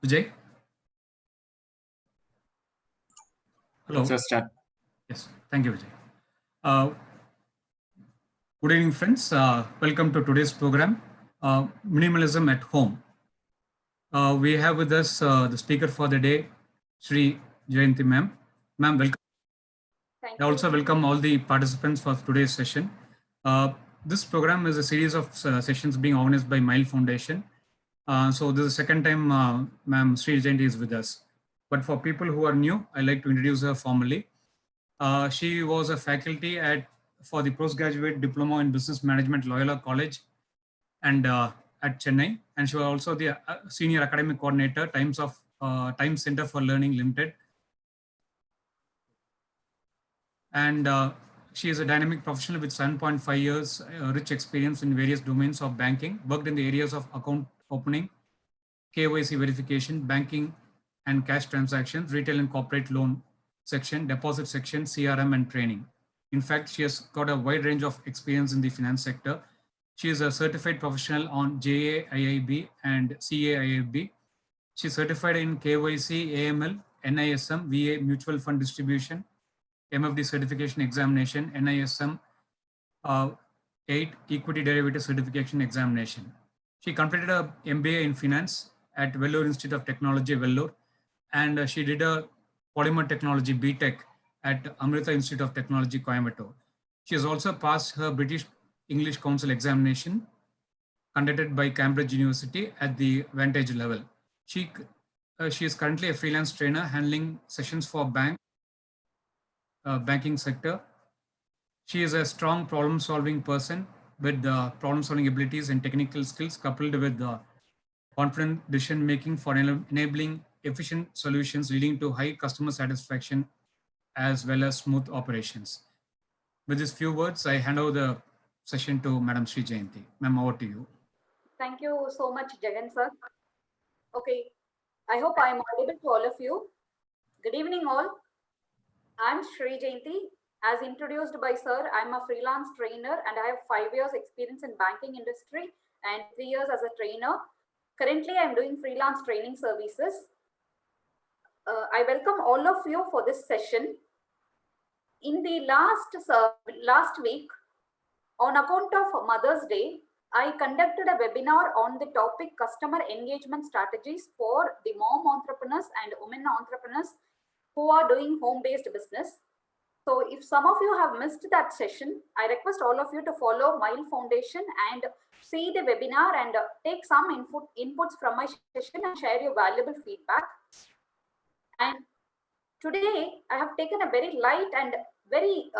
Vijay? Hello. Let's start. Yes, thank you, Vijay. Good evening, friends. Welcome to today's program, Minimalism at Home. We have with us the speaker for the day, Sri Jayanti ma'am. Ma'am, welcome. Thank I you. also welcome all the participants for today's session. This program is a series of sessions being organized by Mile Foundation. So this is the second time ma'am Sri Jayanti is with us. But for people who are new, I'd like to introduce her formally. She was a faculty for the postgraduate diploma in business management, Loyola College, and at Chennai. And she was also the senior academic coordinator, Times Center for Learning Limited. And she is a dynamic professional with 7.5 years rich experience in various domains of banking, worked in the areas of account opening, KYC verification, banking and cash transactions, retail and corporate loan section, deposit section, CRM and training. In fact, she has got a wide range of experience in the finance sector. She is a certified professional on JAIIB and CAIIB. She is certified in KYC, AML, NISM, VA mutual fund distribution, MFD certification examination, NISM 8 equity derivative certification examination. She completed a MBA in finance at Vellore Institute of Technology, Vellore, and she did a polymer technology BTech at Amrita Institute of Technology, Coimbatore. She has also passed her British English Council examination conducted by Cambridge University at the Vantage level. She is currently a freelance trainer handling sessions for banking sector. She is a strong problem-solving person with problem-solving abilities and technical skills coupled with confident decision-making for enabling efficient solutions leading to high customer satisfaction as well as smooth operations. With these few words, I hand over the session to Madam Sri Jayanti. Ma'am, over to you. Thank you so much, Jagan sir. Okay, I hope I am audible to all of you. Good evening all. I'm Sri Jayanti. As introduced by sir, I'm a freelance trainer and I have 5 years experience in banking industry and 3 years as a trainer. Currently, I'm doing freelance training services. I welcome all of you for this session. In the last week, on account of Mother's Day, I conducted a webinar on the topic customer engagement strategies for the mom entrepreneurs and women entrepreneurs who are doing home-based business. So if some of you have missed that session, I request all of you to follow Mile Foundation and see the webinar and take some inputs from my session and share your valuable feedback. And today I have taken a very light and very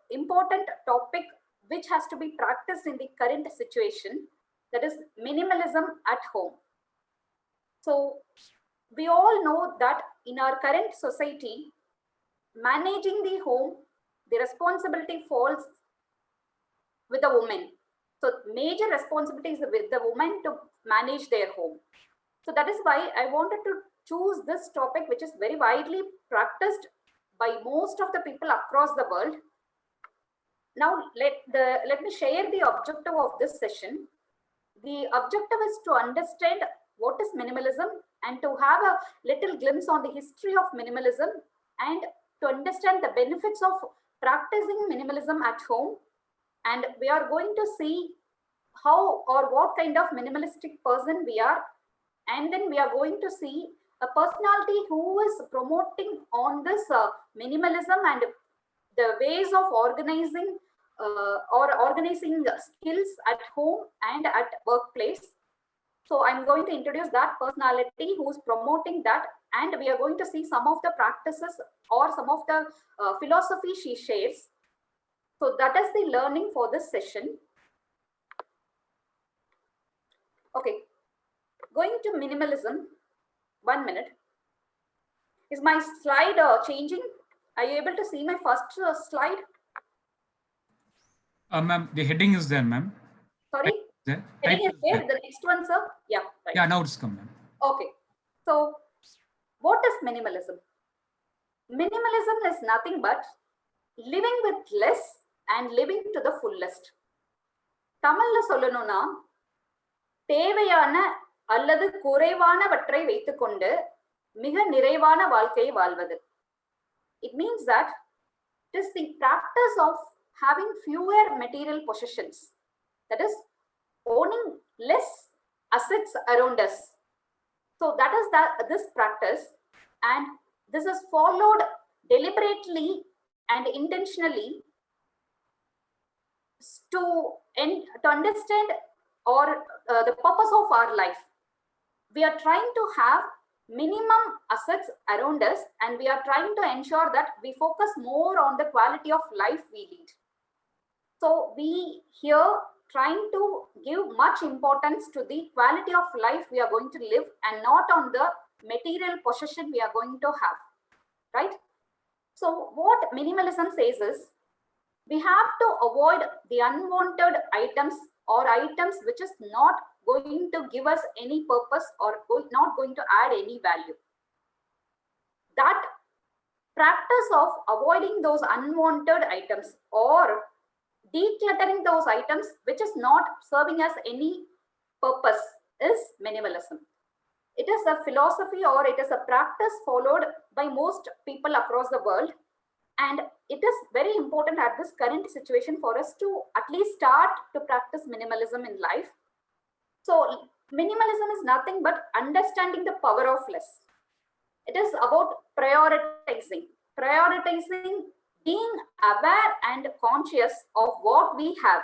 important topic which has to be practiced in the current situation, that is minimalism at home. So we all know that in our current society, managing the home, the responsibility falls with the woman. So major responsibility is with the woman to manage their home. So that is why I wanted to choose this topic, which is very widely practiced by most of the people across the world. Now let me share the objective of this session. The objective is to understand what is minimalism and to have a little glimpse on the history of minimalism and to understand the benefits of practicing minimalism at home. And we are going to see how or what kind of minimalistic person we are. And then we are going to see a personality who is promoting on this minimalism and the ways of organizing skills at home and at workplace. So I'm going to introduce that personality who's promoting that, and we are going to see some of the practices or some of the philosophy she shares. So that is the learning for this session. Okay, going to minimalism. 1 minute. Is my slide changing? Are you able to see my first slide? Ma'am, the heading is there, ma'am. Sorry? Heading is there. The next one, sir? Yeah, right. Yeah, now it's come, ma'am. Okay. So, what is minimalism? Minimalism is nothing but living with less and living to the fullest. தமிழ்ல சொல்லணும்னா தேவையான அல்லது குறைவானவற்றை வைத்துக்கொண்டு மிக நிறைவான வாழ்க்கையை வாழ்வது. It means that it is the practice of having fewer material possessions, that is owning less assets around us. So that is this practice, and this is followed deliberately and intentionally to understand or the purpose of our life. We are trying to have minimum assets around us, and we are trying to ensure that we focus more on the quality of life we lead. So we here trying to give much importance to the quality of life we are going to live, and not on the material possession we are going to have, right? So what minimalism says is, we have to avoid the unwanted items or items which is not going to give us any purpose or not going to add any value. That practice of avoiding those unwanted items or decluttering those items which is not serving us any purpose is minimalism. It is a philosophy, or it is a practice followed by most people across the world. And it is very important at this current situation for us to at least start to practice minimalism in life. So minimalism is nothing but understanding the power of less. It is about prioritizing, being aware and conscious of what we have,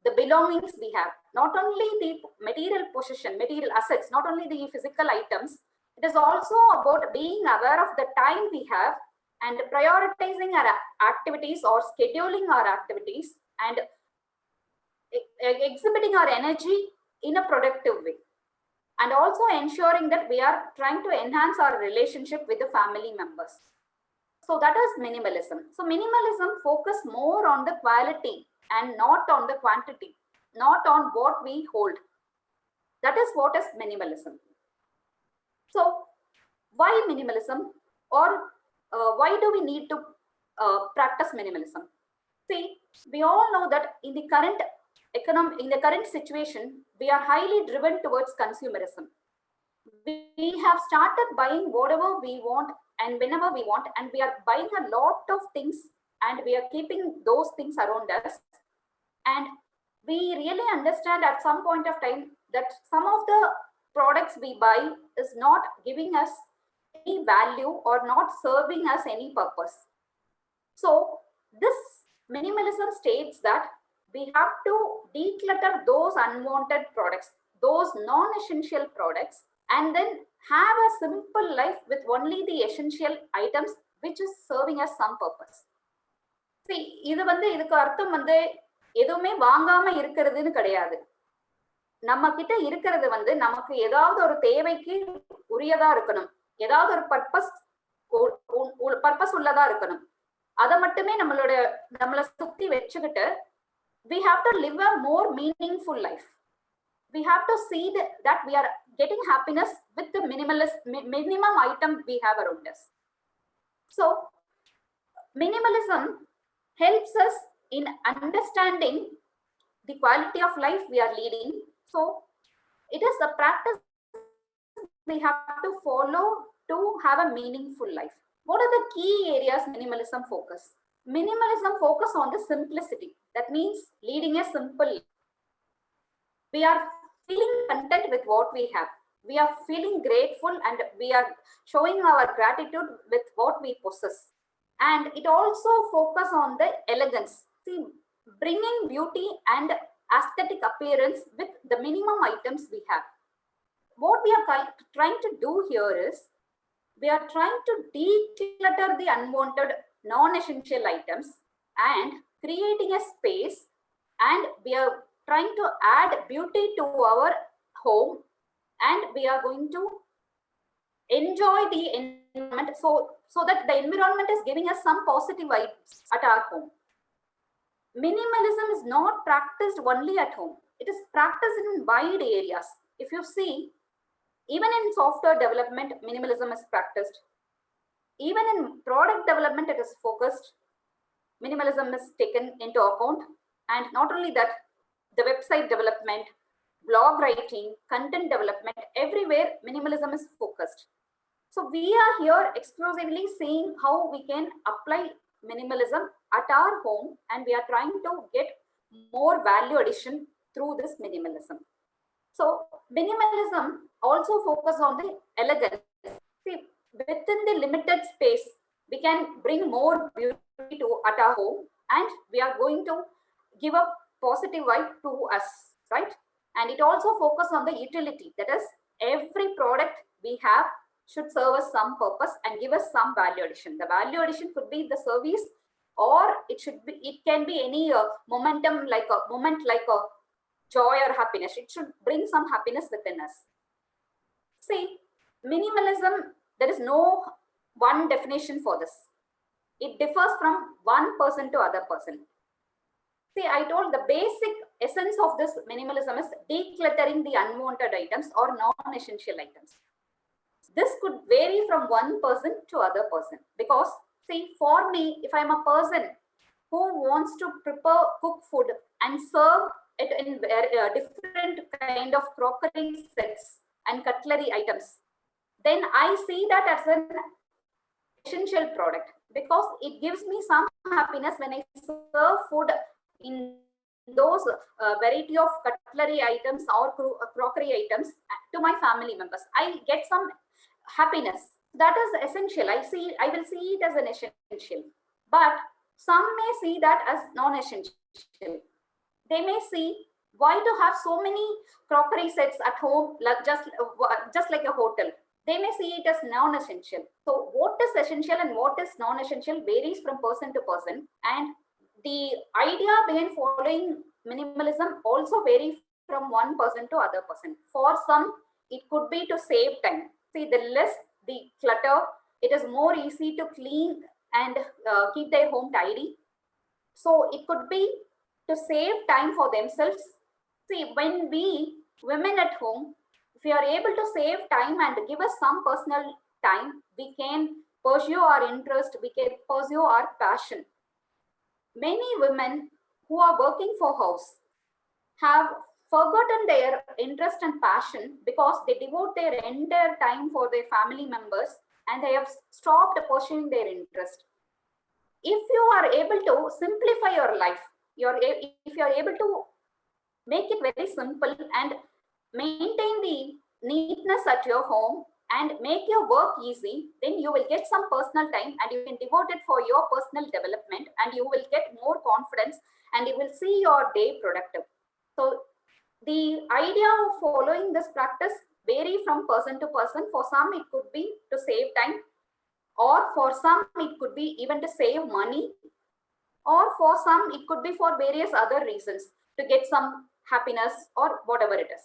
the belongings we have, not only the material possession, material assets, not only the physical items. It is also about being aware of the time we have and prioritizing our activities or scheduling our activities and exhibiting our energy in a productive way, and also ensuring that we are trying to enhance our relationship with the family members. So that is minimalism. So minimalism focus more on the quality and not on the quantity, not on what we hold. That is what is minimalism. So why minimalism, or why do we need to practice minimalism? See, we all know that in the current situation, we are highly driven towards consumerism. We have started buying whatever we want and whenever we want, and we are buying a lot of things, and we are keeping those things around us. And we really understand at some point of time that some of the products we buy is not giving us any value or not serving us any purpose. So this minimalism states that we have to declutter those unwanted products, those non-essential products, and then have a simple life with only the essential items which is serving us some purpose. See, இதுக்கு அர்த்தம் எதுவுமே வாங்காம இருக்கிறதுன்னு கிடையாது. நம்ம கிட்ட இருக்கிறது நமக்கு ஏதாவது ஒரு தேவைக்கு உரியதா இருக்கணும், ஏதாவது ஒரு பர்பஸ் உள்ளதா இருக்கணும். அதை மட்டுமே நம்மளை சுத்தி வச்சுக்கிட்டு we have to live a more meaningful life. We have to see that we are getting happiness with the minimum item we have around us. So minimalism helps us in understanding the quality of life we are leading. So it is a practice we have to follow to have a meaningful life. What are the key areas minimalism focus? Minimalism focus on the simplicity. That means leading a simple life. We are feeling content with what we have. We are feeling grateful, and we are showing our gratitude with what we possess. And it also focus on the elegance. See, bringing beauty and aesthetic appearance with the minimum items we have. What we are trying to do here is, we are trying to declutter the unwanted non-essential items and creating a space, and we are trying to add beauty to our home, and we are going to enjoy the environment, so that the environment is giving us some positive vibes at our home. Minimalism is not practiced only at home. It is practiced in wide areas. If you see, even in software development, minimalism is practiced. Even in product development, it is focused. Minimalism is taken into account. And not only that, the website development, blog writing, content development, everywhere minimalism is focused. So we are here exclusively seeing how we can apply minimalism at our home, and we are trying to get more value addition through this minimalism. So minimalism also focus on the elegance. See, within the limited space, we can bring more beauty to at our home, and we are going to give a positive vibe to us, right? And it also focus on the utility. That is, every product we have should serve us some purpose and give us some value addition. The value addition could be the service, or it can be any momentum, like a moment, like a joy or happiness. It should bring some happiness within us. See, minimalism, there is no one definition for this. It differs from one person to other person. See, I told the basic essence of this minimalism is decluttering the unwanted items or non-essential items. This could vary from one person to other person, because see, for me, if I'm a person who wants to prepare, cook food and serve it in different kind of crockery sets and cutlery items, then I see that as an essential product, because it gives me some happiness when I serve food in those variety of cutlery items or crockery items to my family members. I get some happiness. That is essential. I will see it as an essential. But some may see that as non-essential. They may see, why to have so many crockery sets at home, just like a hotel. They may see it as non-essential. So what is essential and what is non-essential varies from person to person. And the idea behind following minimalism also varies from one person to other person. For some, it could be to save time. See, the less the clutter, it is more easy to clean and keep their home tidy. So it could be to save time for themselves. See, when we women at home, if we are able to save time and give us some personal time, we can pursue our interest, we can pursue our passion. Many women who are working for house have forgotten their interest and passion because they devote their entire time for their family members, and they have stopped pursuing their interest. If you are able to simplify your life, if you are able to make it very simple and maintain the neatness at your home and make your work easy, then you will get some personal time and you can devote it for your personal development, and you will get more confidence and you will see your day productive. So the idea of following this practice vary from person to person. For some, it could be to save time, or for some, it could be even to save money, or for some, it could be for various other reasons to get some happiness or whatever it is.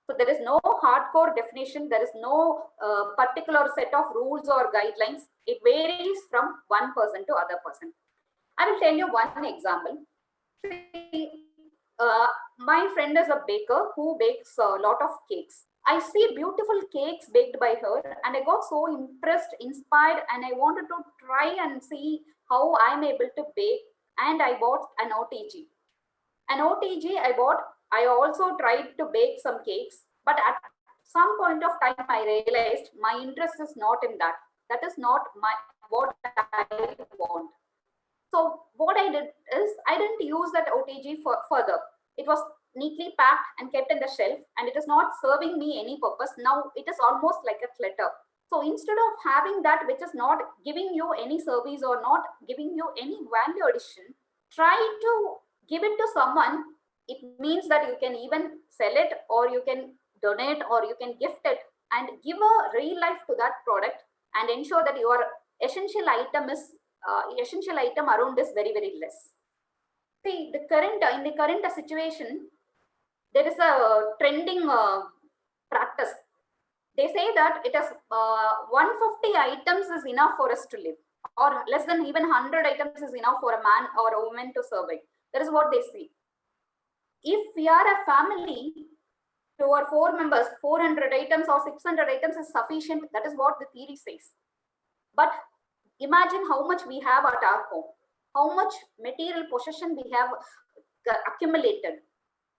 So there is no hardcore definition. There is no particular set of rules or guidelines. It varies from one person to other person. I will tell you one example. See, my friend is a baker who bakes a lot of cakes. I see beautiful cakes baked by her, and I got so impressed, inspired, and I wanted to try and see how I'm able to bake. And I bought an OTG. An OTG I bought. I also tried to bake some cakes, but at some point of time, I realized my interest is not in that. That is not what I want. So what I did is I didn't use that OTG further. It was neatly packed and kept in the shelf, and it is not serving me any purpose. Now it is almost like a clutter. So instead of having that which is not giving you any service or not giving you any value addition, try to give it to someone. It means that you can even sell it, or you can donate, or you can gift it, and give a real life to that product, and ensure that your essential item around is very, very less. See, in the current situation, there is a trending practice. They say that it is 150 items is enough for us to live, or less than even 100 items is enough for a man or a woman to survive. That is what they say. If we are a family, to our 4 members, 400 items or 600 items is sufficient. That is what the theory says. But imagine how much we have at our home, how much material possession we have accumulated,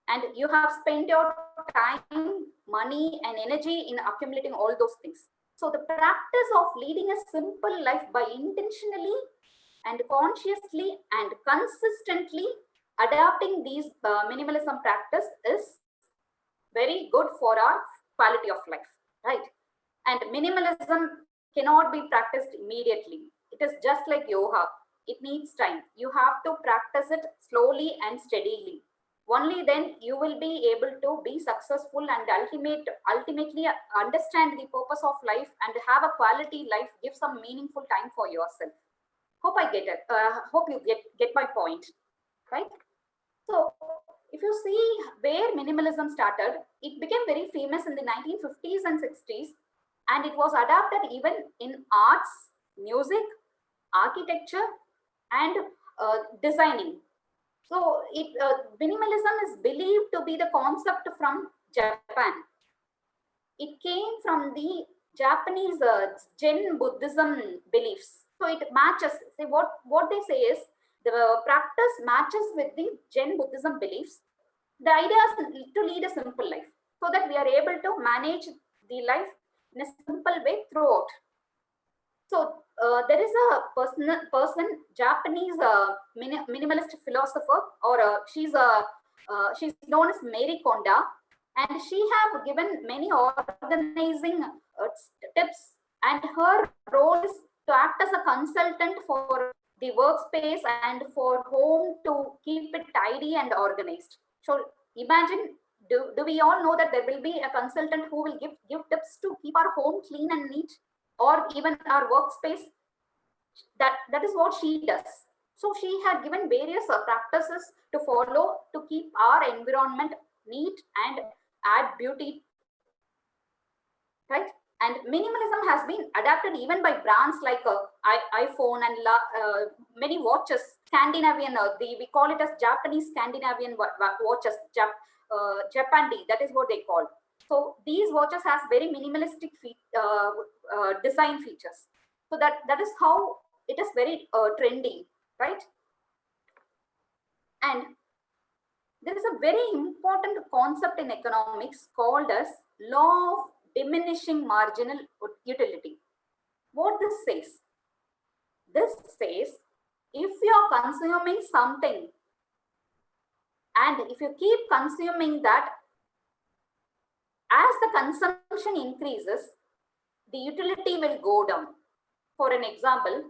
and you have spent your time, money, and energy in accumulating all those things. So the practice of leading a simple life by intentionally and consciously and consistently adapting these minimalism practice is very good for our quality of life, right? And minimalism cannot be practiced immediately. It is just like yoga. It needs time. You have to practice it slowly and steadily. Only then you will be able to be successful and ultimately understand the purpose of life and have a quality life, give some meaningful time for yourself. Hope I get it. Hope you get my point, right? So if you see where minimalism started, it became very famous in the 1950s and 60s, and it was adapted even in arts, music, architecture, and designing. So minimalism is believed to be the concept from Japan. It came from the Japanese Zen Buddhism beliefs. So it matches. See what they say is the practice matches with the Zen Buddhism beliefs. The idea is to lead a simple life so that we are able to manage the life in a simple way throughout. So there is a person, Japanese minimalist philosopher, or she's known as Mary Konda, and she have given many organizing tips, and her role is to act as a consultant for the workspace and for home to keep it tidy and organized. So imagine, do we all know that there will be a consultant who will give tips to keep our home clean and neat, or even our workspace? That is what she does. So she had given various practices to follow to keep our environment neat and add beauty, right? And minimalism has been adapted even by brands like iPhone and many watches. Scandinavian, we call it as Japanese Scandinavian watches, Japandi, that is what they call. So these watches has very minimalistic design features. So that is how it is very trendy, right? And there is a very important concept in economics called as law of diminishing marginal utility. What this says? This says if you are consuming something and if you keep consuming that, as the consumption increases, the utility will go down. For an example,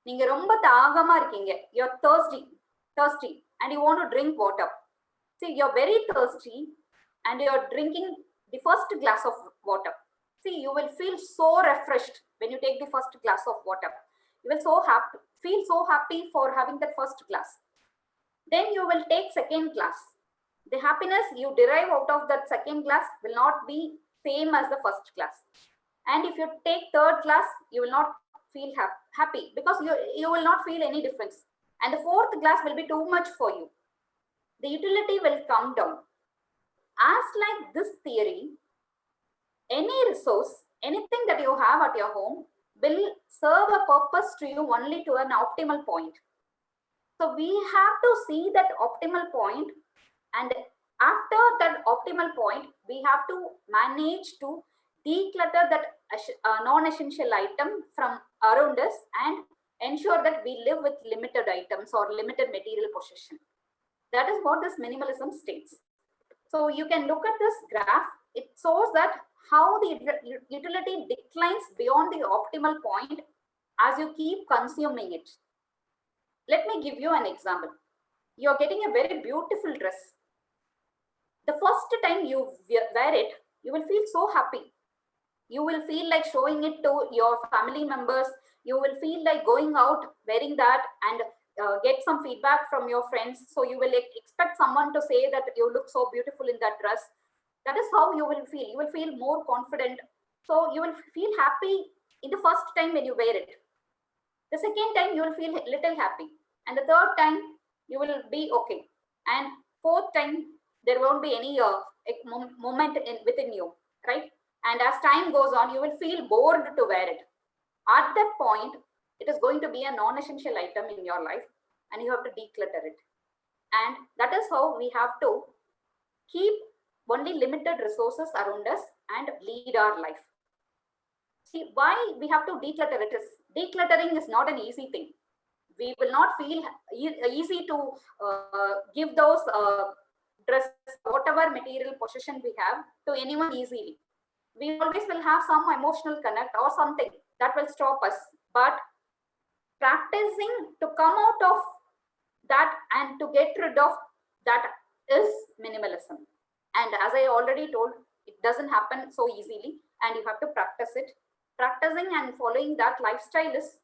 நீங்க ரொம்ப தாகமா இருக்கீங்க, you're thirsty and you want to drink water. See, you're very thirsty and you're drinking the first glass of water. See, you will feel so refreshed when you take the first glass of water. You will feel so happy for having that first glass. Then you will take second glass. The happiness you derive out of that second glass will not be same as the first glass. And if you take third glass, you will not feel happy because you will not feel any difference. And the fourth glass will be too much for you. The utility will come down. As like this theory, any resource, anything that you have at your home will serve a purpose to you only to an optimal point. So we have to see that optimal point, and after that optimal point, we have to manage to declutter that non-essential item from around us and ensure that we live with limited items or limited material possession. That is what this minimalism states. So you can look at this graph. It shows that how the utility declines beyond the optimal point as you keep consuming it. Let me give you an example. You're getting a very beautiful dress. The first time you wear it, you will feel so happy. You will feel like showing it to your family members. You will feel like going out wearing that and get some feedback from your friends. So you will expect someone to say that you look so beautiful in that dress. That is how you will feel. You will feel more confident. So you will feel happy in the first time when you wear it. The second time you will feel little happy. And the third time you will be okay. And fourth time there won't be any moment within you, right? And as time goes on, you will feel bored to wear it. At that point, it is going to be a non-essential item in your life and you have to declutter it. And that is how we have to keep only limited resources around us and lead our life. See, why we have to declutter it is, decluttering is not an easy thing. We will not feel easy to give those dresses, whatever material possession we have, to anyone easily. We always will have some emotional connect or something that will stop us. But practicing to come out of that and to get rid of that is minimalism. And as I already told, it doesn't happen so easily, and you have to practice it. Practicing and following that lifestyle is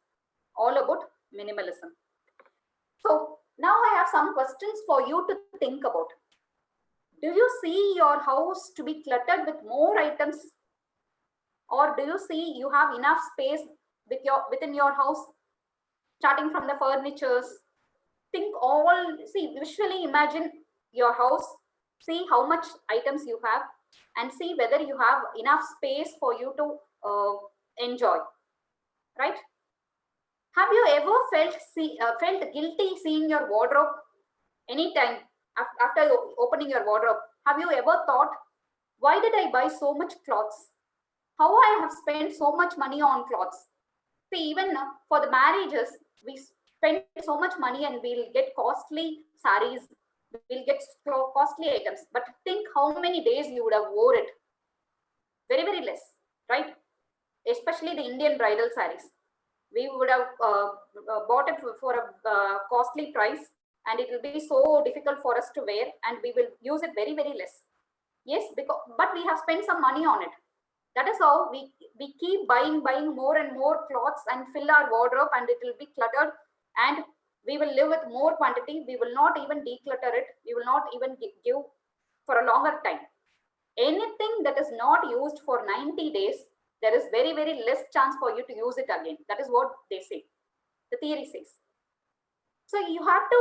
all about minimalism. So now I have some questions for you to think about. Do you see your house to be cluttered with more items, or do you see you have enough space within your house, starting from the furnitures? Think all, see, visually imagine your house, see how much items you have, and see whether you have enough space for you to enjoy, right? Have you ever felt guilty seeing your wardrobe anytime after opening your wardrobe? Have you ever thought, why did I buy so much clothes? How I have spent so much money on clothes? See, even for the marriages, we spend so much money and we'll get costly saris, we'll get costly items. But think how many days you would have wore it. Very, very less, right? Especially the Indian bridal saris. We would have bought it for a costly price, and it will be so difficult for us to wear, and we will use it very, very less. Yes, but we have spent some money on it. That is how we keep buying more and more clothes and fill our wardrobe, and it will be cluttered, and we will live with more quantity. We will not even declutter it. We will not even give for a longer time. Anything that is not used for 90 days, there is very, very less chance for you to use it again. That is what they say. The theory says. So you have to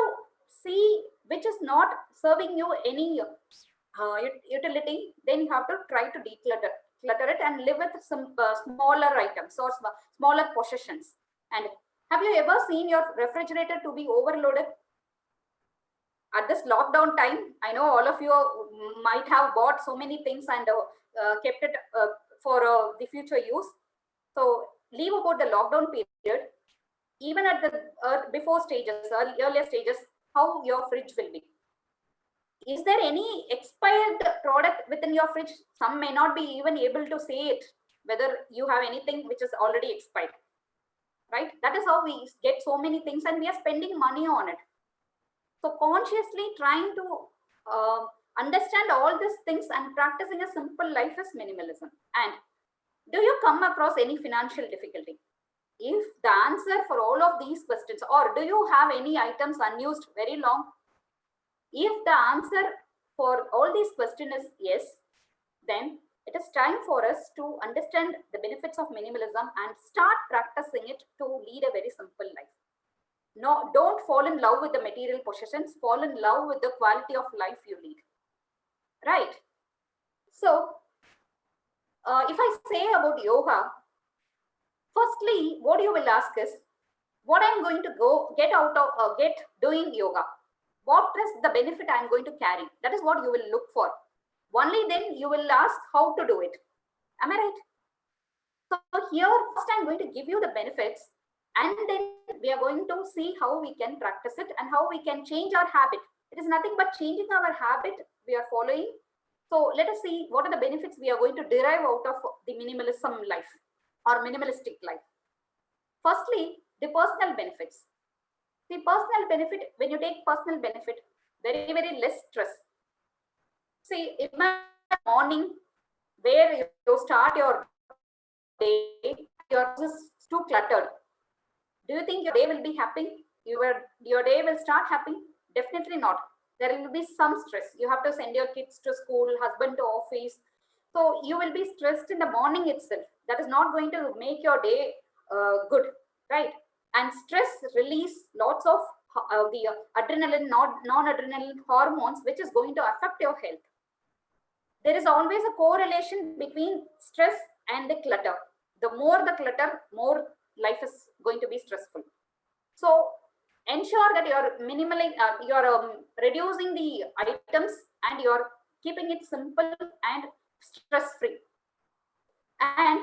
see which is not serving you any utility. Then you have to try to clutter it and live with some smaller items or smaller possessions. And have you ever seen your refrigerator to be overloaded? At this lockdown time, I know all of you might have bought so many things and kept it for the future use. So leave about the lockdown period. Even at the before stages, earlier stages, how your fridge will be. Is there any expired product within your fridge? Some may not be even able to say it, whether you have anything which is already expired, right? That is how we get so many things and we are spending money on it. So consciously trying to understand all these things and practicing a simple life is minimalism. And do you come across any financial difficulty? If the answer for all of these questions, or do you have any items unused very long? If the answer for all these questions is yes, then it is time for us to understand the benefits of minimalism and start practicing it to lead a very simple life. No, don't fall in love with the material possessions, fall in love with the quality of life you lead. Right? So, if I say about yoga, firstly, what you will ask is, what I'm going to get out of get doing yoga? What is the benefit I'm going to carry? That is what you will look for. Only then you will ask how to do it. Am I right? So here, first I'm going to give you the benefits, and then we are going to see how we can practice it and how we can change our habit. It is nothing but changing our habit we are following. So let us see what are the benefits we are going to derive out of the minimalism life or minimalistic life. Firstly, the personal benefits. The personal benefit, when you take personal benefit, very, very less stress. See, imagine morning where you start your day, your house is too cluttered. Do you think your day will be happy? Your day will start happy? Definitely not. There will be some stress. You have to send your kids to school, husband to office. So you will be stressed in the morning itself. That is not going to make your day good, right? And stress release lots of the adrenaline, non-adrenaline hormones, which is going to affect your health. There is always a correlation between stress and the clutter. The more the clutter, more life is going to be stressful. So ensure that you're reducing the items and you're keeping it simple and stress free. And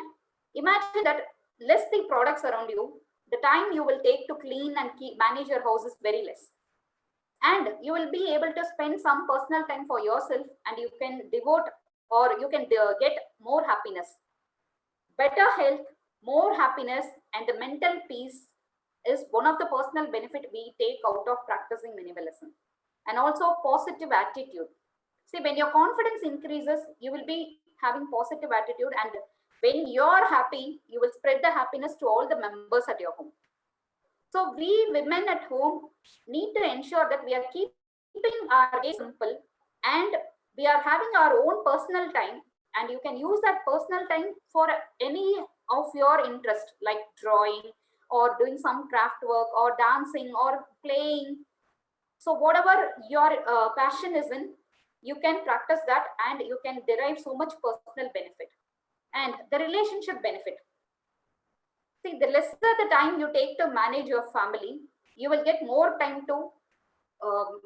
imagine that less the products around you, the time you will take to clean and manage your house is very less. And you will be able to spend some personal time for yourself, and you can devote, or you can get more happiness, better health, more happiness, and the mental peace is one of the personal benefit we take out of practicing minimalism. And also positive attitude. See, when your confidence increases, you will be having positive attitude, and when you're happy, you will spread the happiness to all the members at your home. So we women at home need to ensure that we are keeping our day simple, and we are having our own personal time, and you can use that personal time for any of your interest, like drawing or doing some craft work or dancing or playing. So whatever your passion is in, you can practice that, and you can derive so much personal benefit. And the relationship benefit. See, the lesser the time you take to manage your family, you will get more time to um,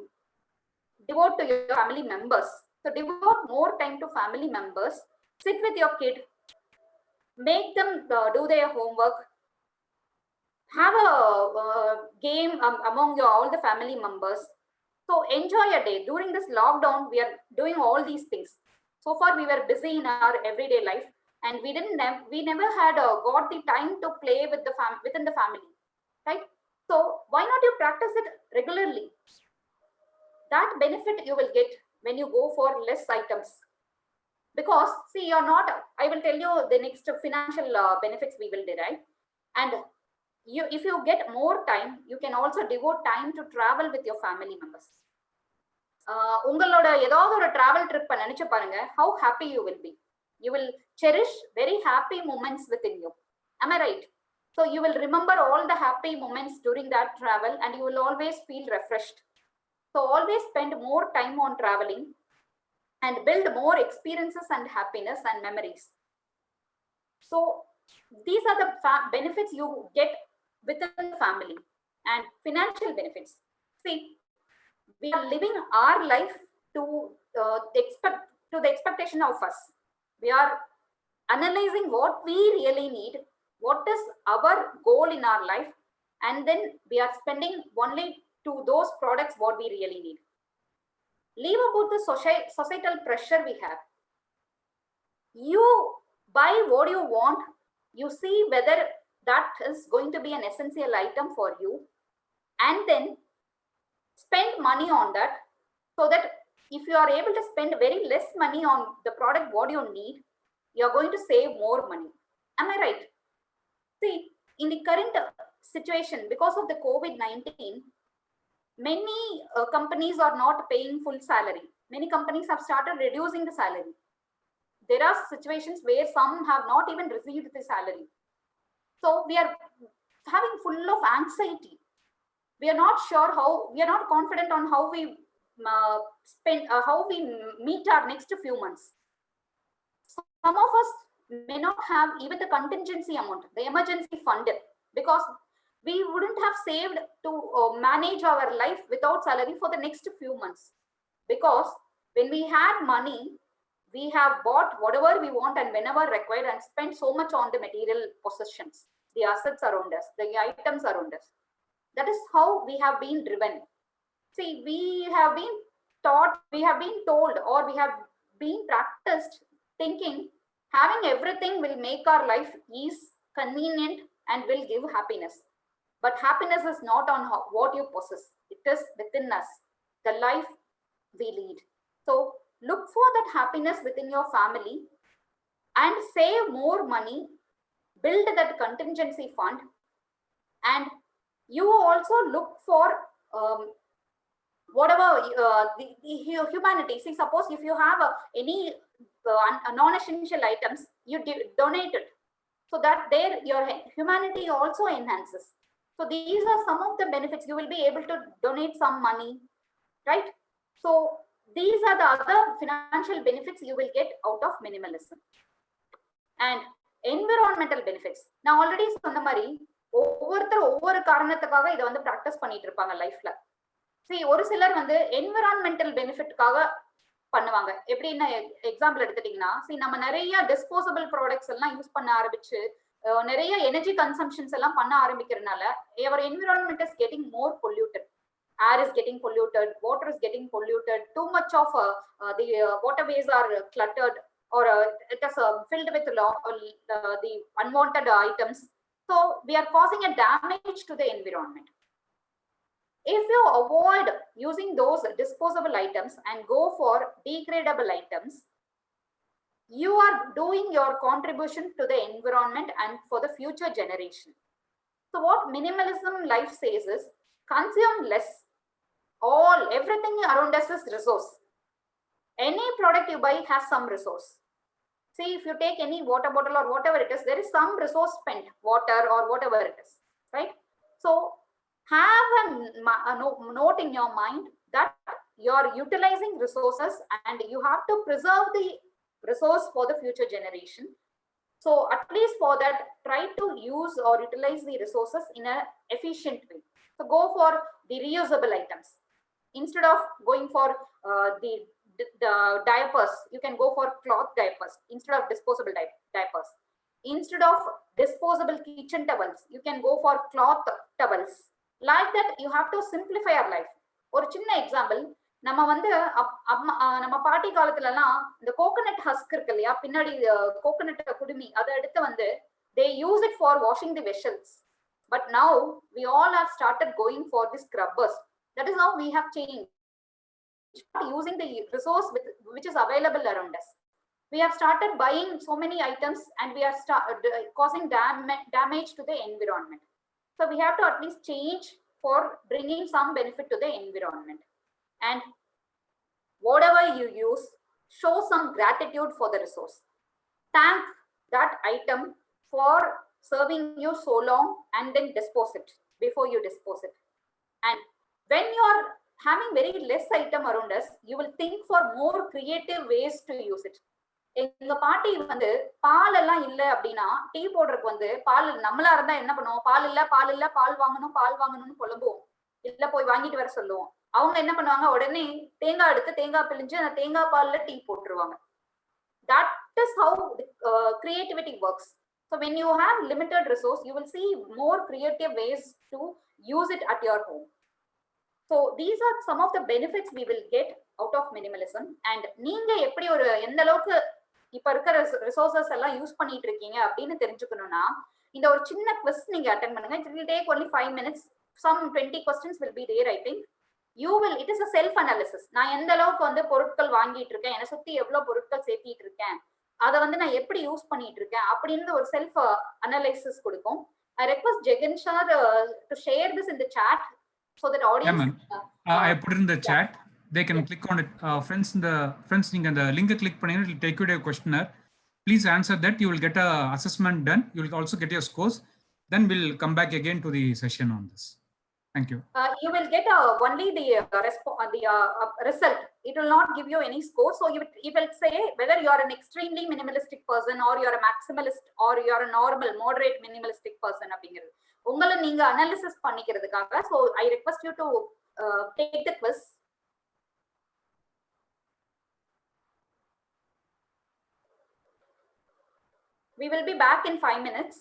devote to your family members. So devote more time to family members, sit with your kid, make them do their homework, have a game among your all the family members. So enjoy your day. During this lockdown, we are doing all these things. So far, we were busy in our everyday life, and we never had got the time to play with the within the family, right? So why not you practice it regularly? That benefit you will get when you go for less items. Because see, you're not. I will tell you the next financial benefits we will derive, and if you get more time, you can also devote time to travel with your family members. உங்களோட ஏதாவது ஒரு travel trip நினைச்சு பாருங்க, how happy you will be. You will cherish very happy moments within you. Am I right? So you will remember all the happy moments during that travel, and you will always feel refreshed. So always spend more time on traveling and build more experiences and happiness and memories. So these are the benefits you get within the family. And financial benefits. See, we are living our life to the expectation of us. We are analyzing what we really need, what is our goal in our life, and then we are spending only to those products what we really need. Leave about the societal pressure we have. You buy what you want, you see whether that is going to be an essential item for you, and then spend money on that, so that if you are able to spend very less money on the product what you need, you are going to save more money. Am I right? See, in the current situation, because of the COVID-19, many companies are not paying full salary. Many companies have started reducing the salary. There are situations where some have not even received the salary. So we are having full of anxiety. We are not sure how, we are not confident on how we how we meet our next few months. Some of us may not have even the contingency amount, the emergency fund, because we wouldn't have saved to manage our life without salary for the next few months. Because when we had money, we have bought whatever we want and whenever required, and spent so much on the material possessions, the assets around us, the items around us. That is how we have been driven. See, we have been taught, we have been told, or we have been practiced thinking having everything will make our life ease, convenient, and will give happiness. But happiness is not on what you possess. It is within us, the life we lead. So look for that happiness within your family and save more money, build that contingency fund, and you also look for whatever the humanity. See, suppose if you have any non-essential items, you donate it, so that there your humanity also enhances. So these are some of the benefits. You will be able to donate some money, right? So these are the other financial benefits you will get out of minimalism. And environmental benefits. நான் already சொன்ன மாதிரி ஒவ்வொருத்தர் ஒவ்வொரு காரணத்துக்காக இதை வந்து practice பண்ணிட்டு இருப்பாங்க லைஃப்ல. சரி, ஒரு சிலர் வந்து என்விரான்மெண்டல் பெனிஃபிட்காக பண்ணுவாங்க. எப்படின்னா எக்ஸாம்பிள் எடுத்துட்டீங்கன்னா, நம்ம நிறைய டிஸ்போசபிள் ப்ராடக்ட்ஸ் எல்லாம் யூஸ் பண்ண ஆரம்பிச்சு நிறைய எனர்ஜி கன்சம்ஷன்ஸ் எல்லாம் பண்ண ஆரம்பிக்கிறதுனால our environment is getting more polluted. Air is getting polluted, water is getting polluted, too much of the waterways are cluttered, or it is filled with the unwanted items. So we are causing a damage to the environment. If you avoid using those disposable items and go for degradable items, you are doing your contribution to the environment and for the future generation. So what minimalism life says is consume less. Everything around us is resource. Any product you buy has some resource. See, if you take any water bottle or whatever it is, there is some resource spent, water or whatever it is, right? So have a note in your mind that you're utilizing resources and you have to preserve the resource for the future generation. So at least for that, try to use or utilize the resources in an efficient way. So go for the reusable items. Instead of going for the diapers, you can go for cloth diapers instead of disposable diapers. Instead of disposable kitchen towels, you can go for cloth towels. Like that, you have to simplify your life. ஒரு சின்ன example, நம்ம வந்து நம்ம பாட்டி காலத்துல எல்லாம் இந்த coconut husk இருக்கு இல்லையா, பின்னாடி கோகனட் குடுமி அதை எடுத்து வந்து they use it for washing the vessels. But now we all have started going for the scrubbers. That is how we have changed, using the resource which is available around us. We have started buying so many items and we are causing damage to the environment. So we have to at least change for bringing some benefit to the environment. And whatever you use, show some gratitude for the resource. Thank that item for serving you so long, and then dispose it before you dispose it. And when you are having very less item around us, you will think for more creative ways to use it. எங்க பாட்டி வந்து பால் எல்லாம் இல்ல அப்படின்னா tea போடுறதுக்கு வந்து பால் நம்மளா இருந்தா என்ன பண்ணுவோம், பால் இல்ல பால் வாங்கணும்னு புலம்புவோம், இல்ல போய் வாங்கிட்டு வர சொல்லுவோம். அவங்க என்ன பண்ணுவாங்க, உடனே தேங்காய் எடுத்து தேங்காய் பிழிஞ்சு அந்த தேங்காய் பால்ல டீ போட்டுருவாங்க. That is how creativity works. So when you have limited resource, you will see more creative ways to use it at your home. So these are some of the benefits we will get out of minimalism. And நீங்க எப்படி ஒரு எந்த அளவுக்கு இப்ப இருக்கிற resources எல்லாம் use பண்ணிட்டு இருக்கீங்க அப்படின்னு தெரிஞ்சுக்கணும்னா இந்த ஒரு சின்ன குவிஸ் நீங்க அட்டெண்ட் பண்ணுங்க. It will take only 5 minutes. Some 20 questions will be there, I think. It is a self analysis. நான் எந்த அளவுக்கு வந்து பொருட்கள் வாங்கிட்டு இருக்கேன், என்னை சுத்தி எவ்வளவு பொருட்கள் சேர்த்திட்டு இருக்கேன், அதை வந்து நான் எப்படி யூஸ் பண்ணிட்டு இருக்கேன் அப்படின்னு ஒரு செல்ஃப் அனலைசிஸ் கொடுக்கும். I request Jagan sir to share this in the chat so that audience. I put it in the chat. They can click on it. Friends, நீங்க அந்த லிங்கை கிளிக் பண்ணீங்கன்னா it will take you to a questionnaire. Please answer that. You will get a assessment done. You will also get your scores. Then we'll come back again to the session on this. Thank you. You will get only the result. It will not give you any score. So it will say whether you are an extremely minimalistic person or you are a maximalist or you are a normal, moderate minimalistic person அப்படிங்கிறது உங்களை நீங்க analysis பண்ணிக்கிறதுக்காக. So I request you to take the quiz. We will be back in 5 minutes.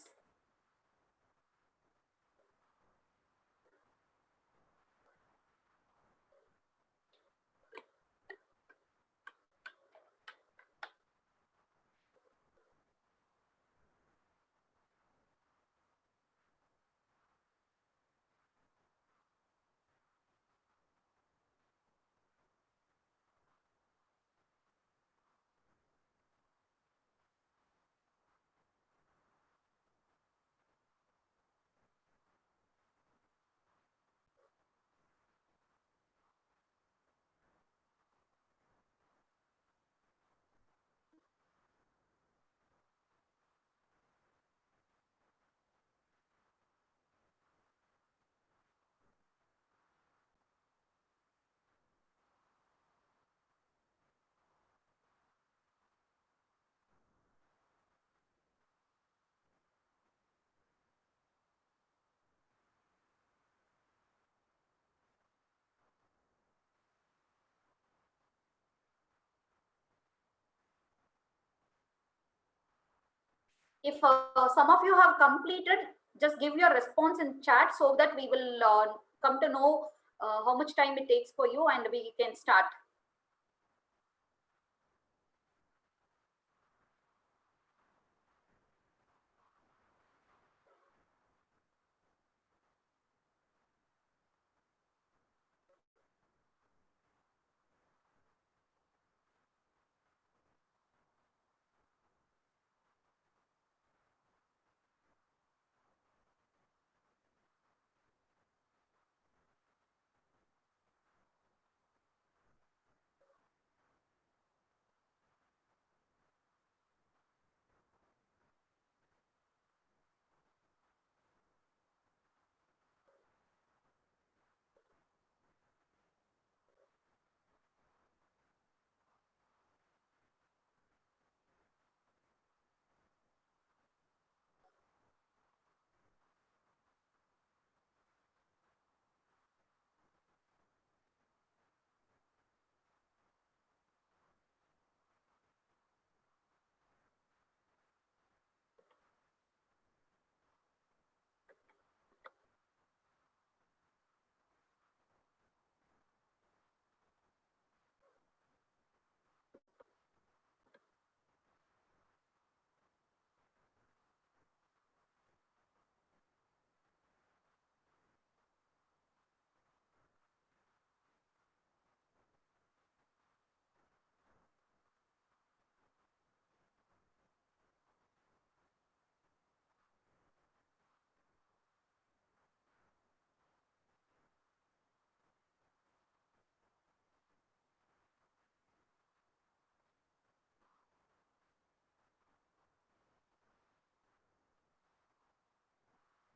If some of you have completed, just give your response in chat so that we will come to know how much time it takes for you and we can start.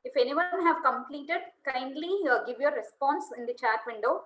If anyone have completed, kindly give your response in the chat window.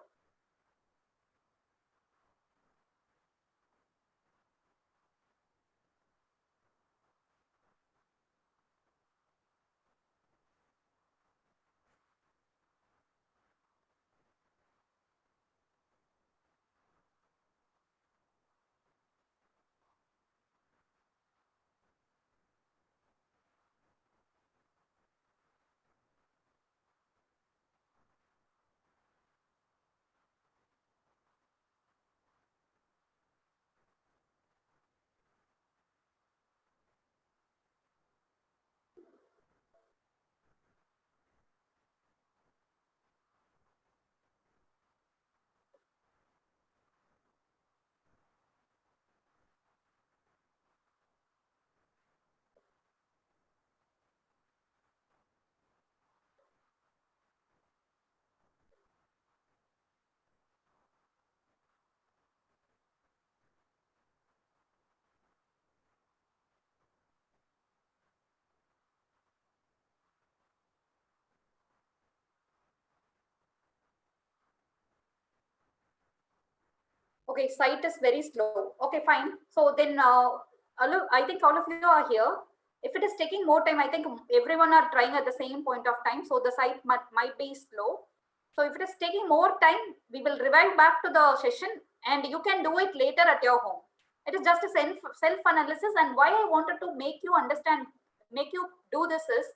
Okay, site is very slow. Okay, fine. So then, I think all of you are here. If it is taking more time, I think everyone are trying at the same point of time. So the site might be slow. So if it is taking more time, we will revive back to the session and you can do it later at your home. It is just a self-analysis, and why I wanted to make you understand, make you do this is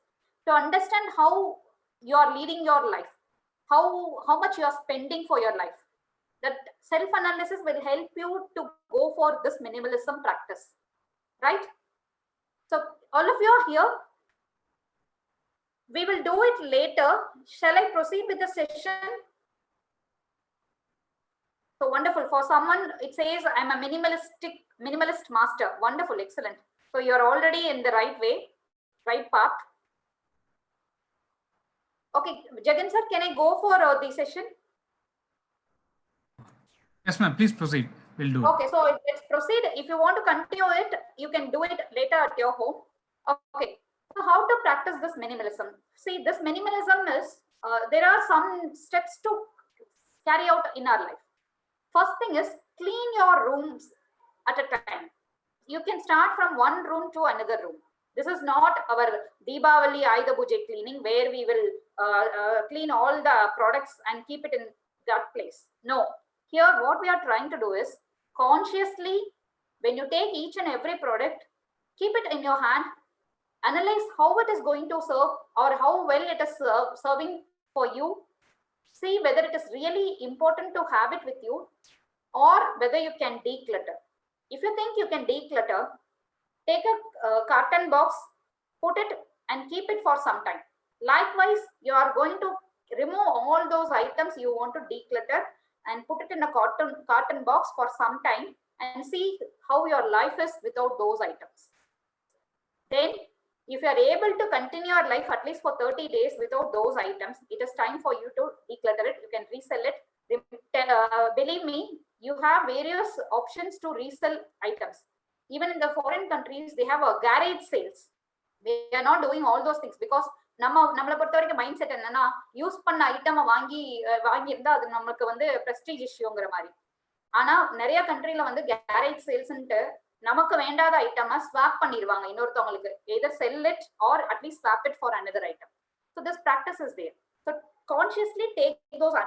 to understand how you are leading your life, how much you are spending for your life. That self-analysis will help you to go for this minimalism practice, right? So all of you are here. We will do it later. Shall I proceed with the session? So wonderful. For someone, it says I'm a minimalist master. Wonderful, excellent. So you're already in the right way, right path. Okay, Jagan sir, can I go for the session? Yes, ma'am. Please proceed. We'll do it. Okay, so let's proceed. If you want to continue it, you can do it later at your home. Okay, so how to practice this minimalism? See, this minimalism is, there are some steps to carry out in our life. First thing is clean your rooms at a time. You can start from one room to another room. This is not our Deepavali Ayudha Puja cleaning where we will clean all the products and keep it in that place. No, here what we are trying to do is consciously, when you take each and every product, keep it in your hand Analyze how it is going to serve or how well it is serving for you. See whether it is really important to have it with you or whether you can declutter. If you think you can declutter, take a carton box, put it and keep it for some time. Likewise, you are going to remove all those items you want to declutter and put it in a carton box for some time and see how your life is without those items. Then, if you are able to continue your life at least for 30 days without those items, it is time for you to declutter it. You can resell it. Believe me, you have various options to resell items. Even in the foreign countries, they have a garage sales. They are not doing all those things because நம்மளை பொறுத்த வரைக்கும் mind set என்னன்னா use பண்ண ஐட்டமை வாங்கியிருந்தா அது நம்மளுக்கு வந்து prestige இஷ்யூங்கிற மாதிரி. ஆனா நிறைய கண்ட்ரில வந்து கேரேஜ் சேல்ஸ்ன்ட்டு நமக்கு வேண்டாத ஐட்டமை ஸ்வாப் பண்ணிடுவாங்க இன்னொருத்தவங்களுக்கு. either sell it or at least swap it for another item. So this practice is there. So consciously take those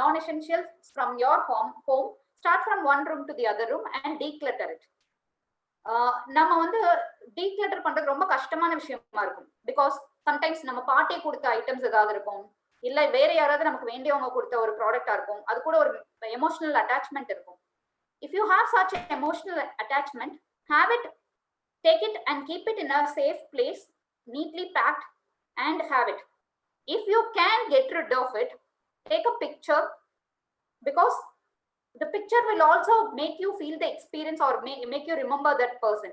non-essentials from your home, start from one room to the other room and declutter it. நம்ம வந்து declutter பண்றது ரொம்ப கஷ்டமான விஷயமா இருக்கும். Because sometimes நம்ம பாட்டி கொடுத்த ஐட்டம்ஸ் ஏதாவது இருக்கும், இல்ல வேற யாராவது நமக்கு வேண்டியவங்க கொடுத்த ஒரு ப்ராடக்டா இருக்கும், அது கூட ஒரு எமோஷனல் அட்டாச்மெண்ட் இருக்கும். If you have such an emotional attachment, have it, take it and keep it in a safe place, neatly packed and have it. If you can get rid of it, take a picture because the picture will also make you feel the experience or make you remember that person.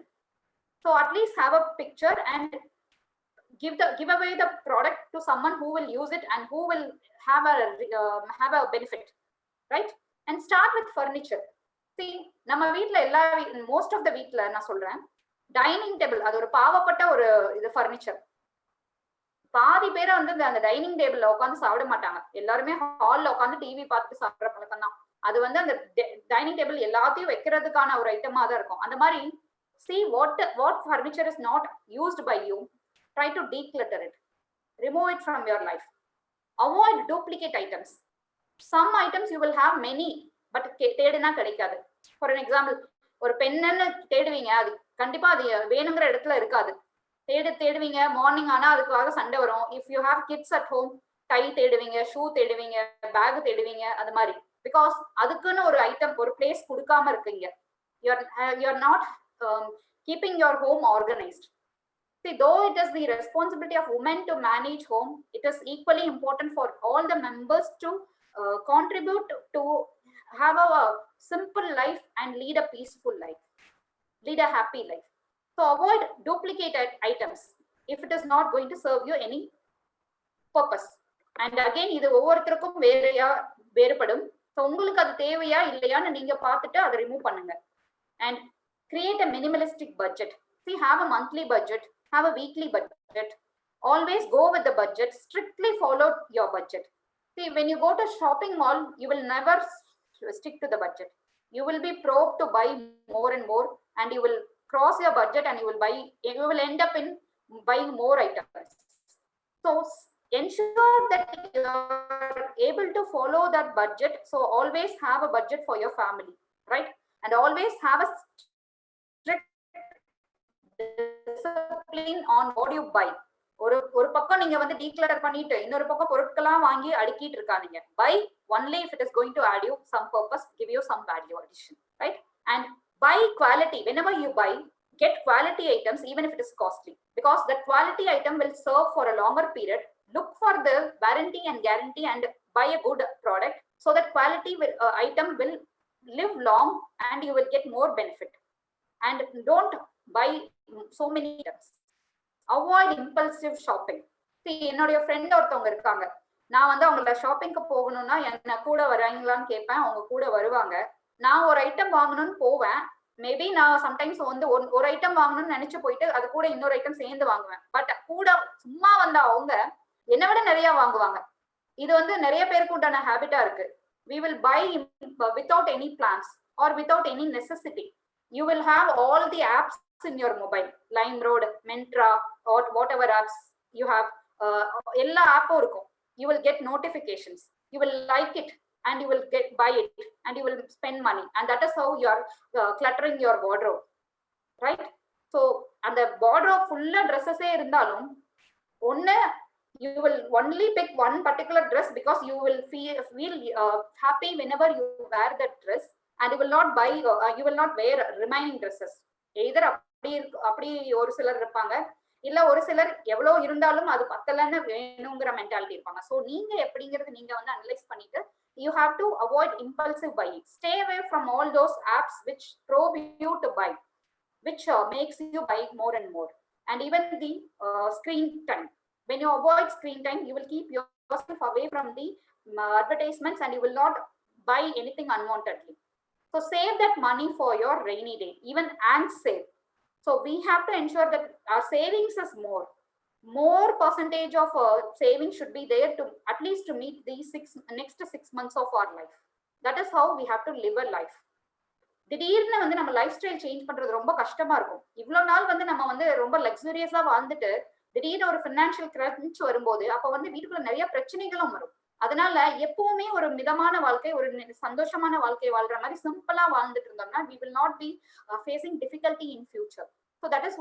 So at least have a picture and give away the product to someone who will use it and who will have a benefit, right? And start with furniture. See, நம்ம வீட்ல most of the வீட்ல நான் சொல்றேன், dining table அது ஒரு பாவப்பட்ட ஒரு இது ஃபர்னிச்சர். பாதி பேரை வந்து அந்த டைனிங் டேபிள்ல உட்காந்து சாப்பிட மாட்டாங்க. எல்லாருமே ஹால்ல உட்காந்து டிவி பார்த்துட்டு சாப்பிட்ற பழக்கம் தான். அது வந்து அந்த டைனிங் டேபிள் எல்லாத்தையும் வைக்கிறதுக்கான ஒரு ஐட்டமா தான் இருக்கும். அந்த மாதிரி see what furniture is not used by you, try to declutter it, remove it from your life. Avoid duplicate items. Some items you will have many but தேடினா கிடைக்காது. ஃபார் an example, ஒரு பென்னு தேடுவீங்க, அது கண்டிப்பா அது வேணுங்கிற இடத்துல இருக்காது. தேடுவீங்க, morning ஆனா அதுக்காக சண்டை வரும். If you have kids at home, tie தேடுவீங்க, ஷூ தேடுவீங்க, பேக் தேடுவீங்க, அது மாதிரி. பிகாஸ் அதுக்குன்னு ஒரு ஐட்டம் ஒரு பிளேஸ் கொடுக்காம இருக்கீங்க. you're not keeping your home organized. See, though it is the responsibility of women to manage home, it is equally important for all the members to contribute to have a simple life and lead a peaceful life, lead a happy life. So avoid duplicated items if it is not going to serve you any purpose. And again, இது ஒவ்வொருத்தருக்கும் வேறுபடும். So உங்களுக்கு அது தேவையா இல்லையான்னு நீங்க பார்த்துட்டு அதை ரிமூவ் பண்ணுங்க. And create a minimalistic budget. See, have a monthly budget, have a weekly budget. Always go with the budget, strictly follow your budget. See, when you go to shopping mall, you will never stick to the budget. You will be probed to buy more and more, and you will cross your budget and you will end up in buying more items. So ensure that you are able to follow that budget. So always have a budget for your family, right? And always have a strict discipline on what you buy. ஒரு பக்கம் நீங்க வந்து declutter பண்ணிட்டு இன்னொரு பக்கம் பொருட்கள்லாம் வாங்கி அடுக்கிட்டு இருக்காதீங்க. Buy only if it is going to add you some purpose, give you some value addition, right? And buy quality. Whenever you buy, get quality items even if it is costly, because that quality item will serve for a longer period. Look for the warranty and guarantee and buy a good product so that quality item will live long and you will get more benefit. And don't buy so many items. Avoid impulsive shopping. See, என்னுடைய friend ஒருத்தவங்க இருக்காங்க. நான் வந்து அவங்கள ஷாப்பிங்க்கு போகணும்னா என்ன கூட வராங்களான்னு கேட்பேன். அவங்க கூட வருவாங்க. நான் ஒரு ஐட்டம் வாங்கணும்னு போவேன். மேபி நான் சம்டைம்ஸ் வந்து ஒரு ஐட்டம் வாங்கணும்னு நினைச்சு போயிட்டு அது கூட இன்னொரு ஐட்டம் சேர்ந்து வாங்குவேன். பட் கூட சும்மா வந்த அவங்க என்னை விட நிறைய வாங்குவாங்க. இது வந்து நிறைய பேருக்கு உண்டான ஹேபிட்டா இருக்கு. We will buy without any plans or without any necessity. You will have all the apps in your mobile, LimeRoad, Myntra, or whatever apps you have. எல்லா ஆப்பும் இருக்கும். You will get notifications. You will like it and you will buy it and you will spend money, and that is how you are cluttering your wardrobe, right? So அந்த wardrobe ஃபுல்லா ட்ரெஸ்ஸஸே இருந்தாலும் ஒன்னு you will only pick one particular dress because you will feel happy whenever you wear that dress, and you will not buy you will not wear remaining dresses. either அப்படி ஒரு சிலர் இருப்பாங்க, இல்ல ஒரு சிலர் எவ்வளவு இருந்தாலும் அது பத்தலன்னு வேணுங்கிற மென்டாலிட்டி இருப்பாங்க. சோ நீங்க எப்படிங்கிறது நீங்க வந்து அனலைஸ் பண்ணிட்டு you have to avoid impulsive buying. Stay away from all those apps which probe you to buy, which makes you buy more and more. And even the screen time, when you avoid screen time, you will keep yourself away from the advertisements and you will not buy anything unwantedly. So save that money for your rainy day, even and save. So we have to ensure that our savings is more percentage of saving should be there to at least to meet the next 6 months of our life. That is how we have to live a life. திடீர்னு வந்து நம்ம life style change பண்றது ரொம்ப கஷ்டமா இருக்கும். இவ்வளவு நாள் வந்து நம்ம வந்து ரொம்ப லக்ஸூரியஸா வாழ்ந்துட்டு திடீர்னு ஒரு பினான்சியல் கிரன்ச் வரும்போது அப்ப வந்து வீட்டுக்குள்ள நிறைய பிரச்சனைகளும் வரும். அதனால எப்பவுமே ஒரு மிதமான வாழ்க்கை, ஒரு சந்தோஷமான வாழ்க்கை வாழ்ற மாதிரி சிம்பிளா வாழ்ந்துட்டு இருந்தோம்னா we will not be facing difficulty in future. So that is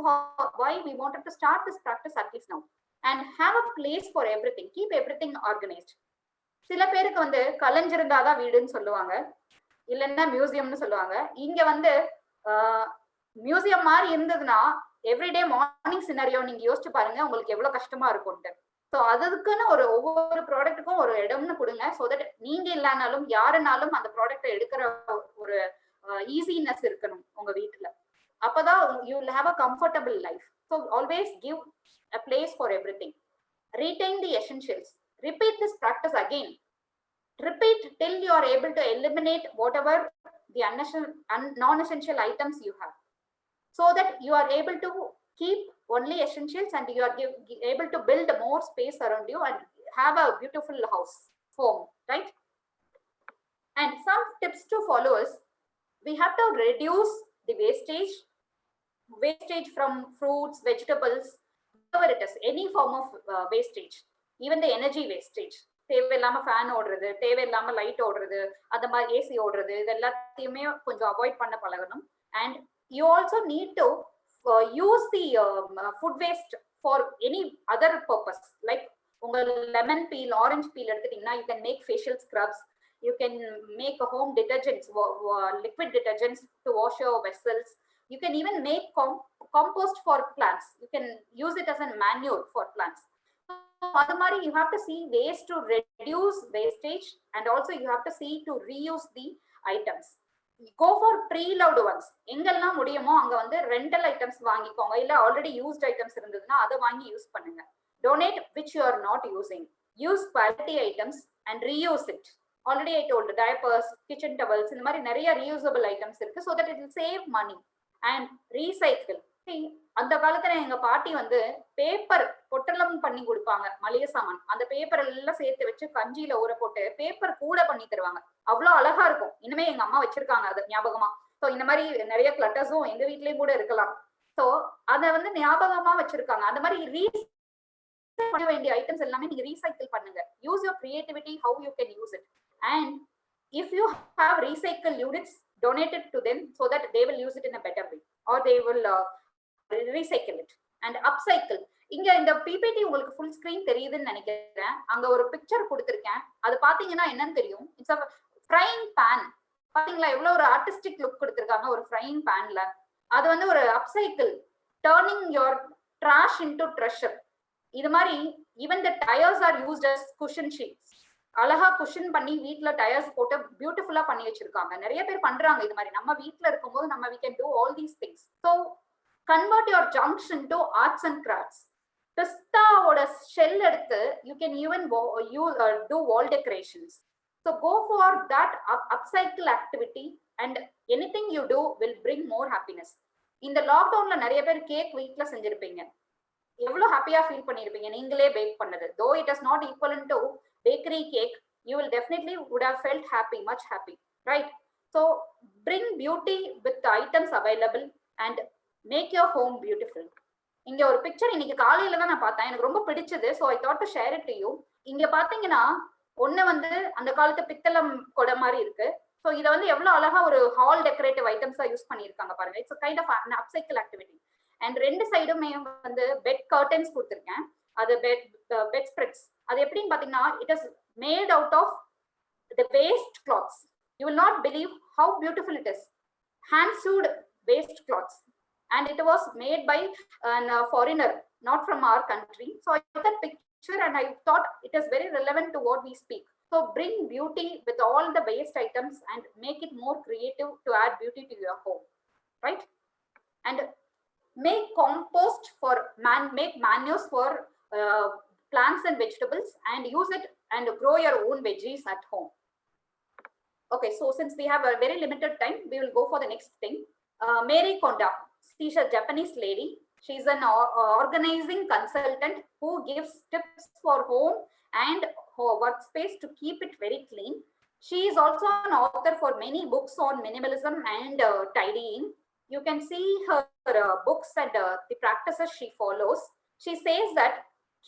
why we wanted to start this practice at least now and have a place for everything. Keep everything organized. சில பேருக்கு வந்து கலைஞ்சிருந்தாதான் வீடுன்னு சொல்லுவாங்க, இல்லைன்னா மியூசியம்னு சொல்லுவாங்க. இங்க வந்து மியூசியம் மாதிரி இருந்ததுன்னா எவ்ரிடே மார்னிங் சினாரியோ நீங்க யோசிச்சு பாருங்க உங்களுக்கு எவ்வளவு கஷ்டமா இருக்கும்ட்டு. ஸோ அதுக்குன்னு ஒவ்வொரு ப்ராடக்ட்டுக்கும் ஒரு இடம்னு கொடுங்க. ஸோ தட் நீங்க இல்லைனாலும் யாருனாலும் அந்த ப்ராடக்டை எடுக்கிற ஒரு ஈஸினஸ் இருக்கணும் உங்க வீட்டுல. அப்பதான் you will have a comfortable life. So always give a place for every thing. Retain the essentials. Repeat this practice again. Repeat till you are able to eliminate whatever the non-essential items you have, so that you are able to keep only essentials and you are able to build more space around you and have a beautiful house, home, right? And some tips to follow is we have to reduce the wastage from fruits, vegetables, whatever it is, any form of wastage, even the energy wastage. தேவையில்லாம fan ஓடுறது, தேவையில்லாம light ஓடுறது, அந்த மாதிரி AC ஓடுறது, இது எல்லாத்தையுமே கொஞ்சம் அவாய்ட் பண்ண பழகணும். And you also need to use the food waste for any other purpose. Like உங்க லெமன் பீல், ஆரஞ்சு பீல் எடுத்துட்டீங்கன்னா you can make facial scrubs, you can make home detergents, liquid detergents to wash your vessels. You can even make compost for plants. You can use it as a manure for plants. So you have to see ways to reduce wastage, and also you have to see to reuse the items. Go for pre-loved ones. எங்கெல்லாம் முடியுமோ அங்க வந்து rental items வாங்கிக்கோங்க, இல்ல already used items இருந்ததுன்னா அதை வாங்கி use பண்ணுங்க. Donate which you are not using. Use quality items and reuse it. Already I told, diapers, kitchen towels, இந்த மாதிரி நிறைய reusable items இருக்கு, so that it will save money. And recycle. அந்த காலத்துல எங்க பாட்டி வந்து பேப்பர் பொட்டலம் பண்ணி கொடுப்பாங்க, மளிகை சாமான். அந்த பேப்பர் எல்லாம் சேர்த்து வச்சு கஞ்சியில ஊற போட்டு பேப்பர் கூட பண்ணி தருவாங்க. அவ்வளவு அழகா இருக்கும். இனிமே எங்க அம்மா வச்சிருக்காங்க அது ஞாபகமா. சோ இந்த மாதிரி நிறைய கிளட்டர்ஸும் எங்க வீட்லயும் கூட இருக்கலாம். சோ அத வந்து ஞாபகமா வச்சிருக்காங்க. அந்த மாதிரி ரீசைக்கிள் பண்ண வேண்டிய ஐட்டம்ஸ் எல்லாமே நீங்க ரீசைக்கிள் பண்ணுங்க. Use your creativity, how you can use it. And if you have recycle units, donate it to them so that they will use it in a better way, or they will recycle it and upcycle. இங்க இந்த PPT உங்களுக்கு full screen தெரியுதுன்னு நினைக்கிறேன். அங்க ஒரு picture கொடுத்திருக்கேன், அது பாத்தீங்கன்னா என்னன்னு தெரியும். It's a frying pan. பாத்தீங்களா எவ்வளவு ஒரு ஆர்டிஸ்டிக் லுக் கொடுத்திருக்காங்க ஒரு frying panல. அது வந்து ஒரு upcycle, turning your trash into treasure. இது மாதிரி even the tires are used as cushion sheets. அழகா குஷன் பண்ணி வீட்ல டயர்ஸ் போட்டு பியூட்டிஃபுல்லா பண்ணி வச்சிருக்காங்க. நிறைய பேர் பண்றாங்க இது மாதிரி. நம்ம வீட்ல இருக்கும்போது நம்ம we can do all these things. So convert your junks into arts and crafts. பிஸ்தாவோட ஷெல் எடுத்து you can even do wall decorations. So go for that upcycle activity, and anything you do will bring more happiness. இந்த லாக்டவுன்ல நிறைய பேர் cake வீட்ல செஞ்சிருப்பீங்க. எவ்வளவு ஹாப்பியா feel பண்ணிருப்பீங்க நீங்களே பேக் பண்ணது. though it is not equivalent to bakery cake, you will definitely would have felt happy, much happy, right? So bring beauty with the items available and make your home beautiful. இங்க ஒரு picture இன்னைக்கு காலையில தான் நான் பார்த்தேன், எனக்கு ரொம்ப பிடிச்சது. so I thought to share it to you. இங்க பாத்தீங்கன்னா ஒண்ணு வந்து அந்த காலத்து பித்தளம் கொடை மாதிரி இருக்கு. so இத வந்து எவ்வளவு அழகா ஒரு ஹால் டெக்கரேட்டிவ் ஐட்டம்ஸா யூஸ் பண்ணிருக்காங்க பாருங்க. It's a kind of an upcycle activity. And ரெண்டு சைடுமே வந்து பெட் கர்டன்ஸ் கொடுத்துருக்கேன். அது பெட் ஸ்ப்ரெட்ஸ் அது எப்படின்னு பாத்தீங்கன்னா it is made out of the waste cloths. You will not believe how beautiful it is. Hand sewed waste cloths, and it was made by a foreigner, not from our country. So I took that picture and I thought it is very relevant to what we speak. So bring beauty with all the waste items and make it more creative to add beauty to your home, right? And make compost for make manures for plants and vegetables, and use it and grow your own veggies at home. Okay, so since we have a very limited time, we will go for the next thing. Mary Konda, she's a Japanese lady. She's an organizing consultant who gives tips for home and her workspace to keep it very clean. She is also an author for many books on minimalism and tidying. You can see her books and the practices she follows. She says that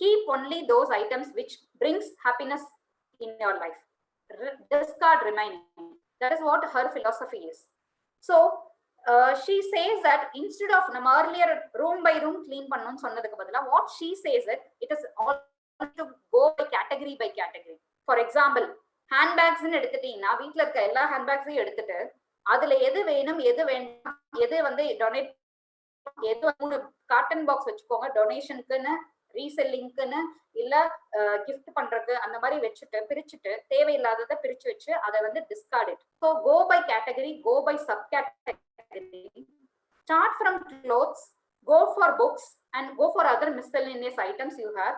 keep only those items which brings happiness in your life. Discard remaining. That is what her philosophy is. So she says that instead of நம்ம earlier room by room clean பண்ணனும்னு சொன்னதுக்கு பதிலா what she says it is all to go by category. For example, handbags ன்னு எடுத்துட்டீங்கன்னா வீட்ல இருக்க எல்லா handbagsையும் எடுத்துட்டு அதுல எது வேணும் எது வேண்டாம் எது வந்து டொனேட் எது மூணு காட்டன் பாக்ஸ் வச்சுக்கோங்க டொனேஷனுக்குன்னு ரீசெல்லிங்க்குன்னு இல்ல கிஃப்ட் பண்றது அந்த மாதிரி வச்சுட்டு பிரிச்சுட்டு தேவையில்லாததை பிரிச்சு வச்சு அதை வந்து discard it. So go by category, go by subcategory, start from clothes, go for books and go for other miscellaneous items you have.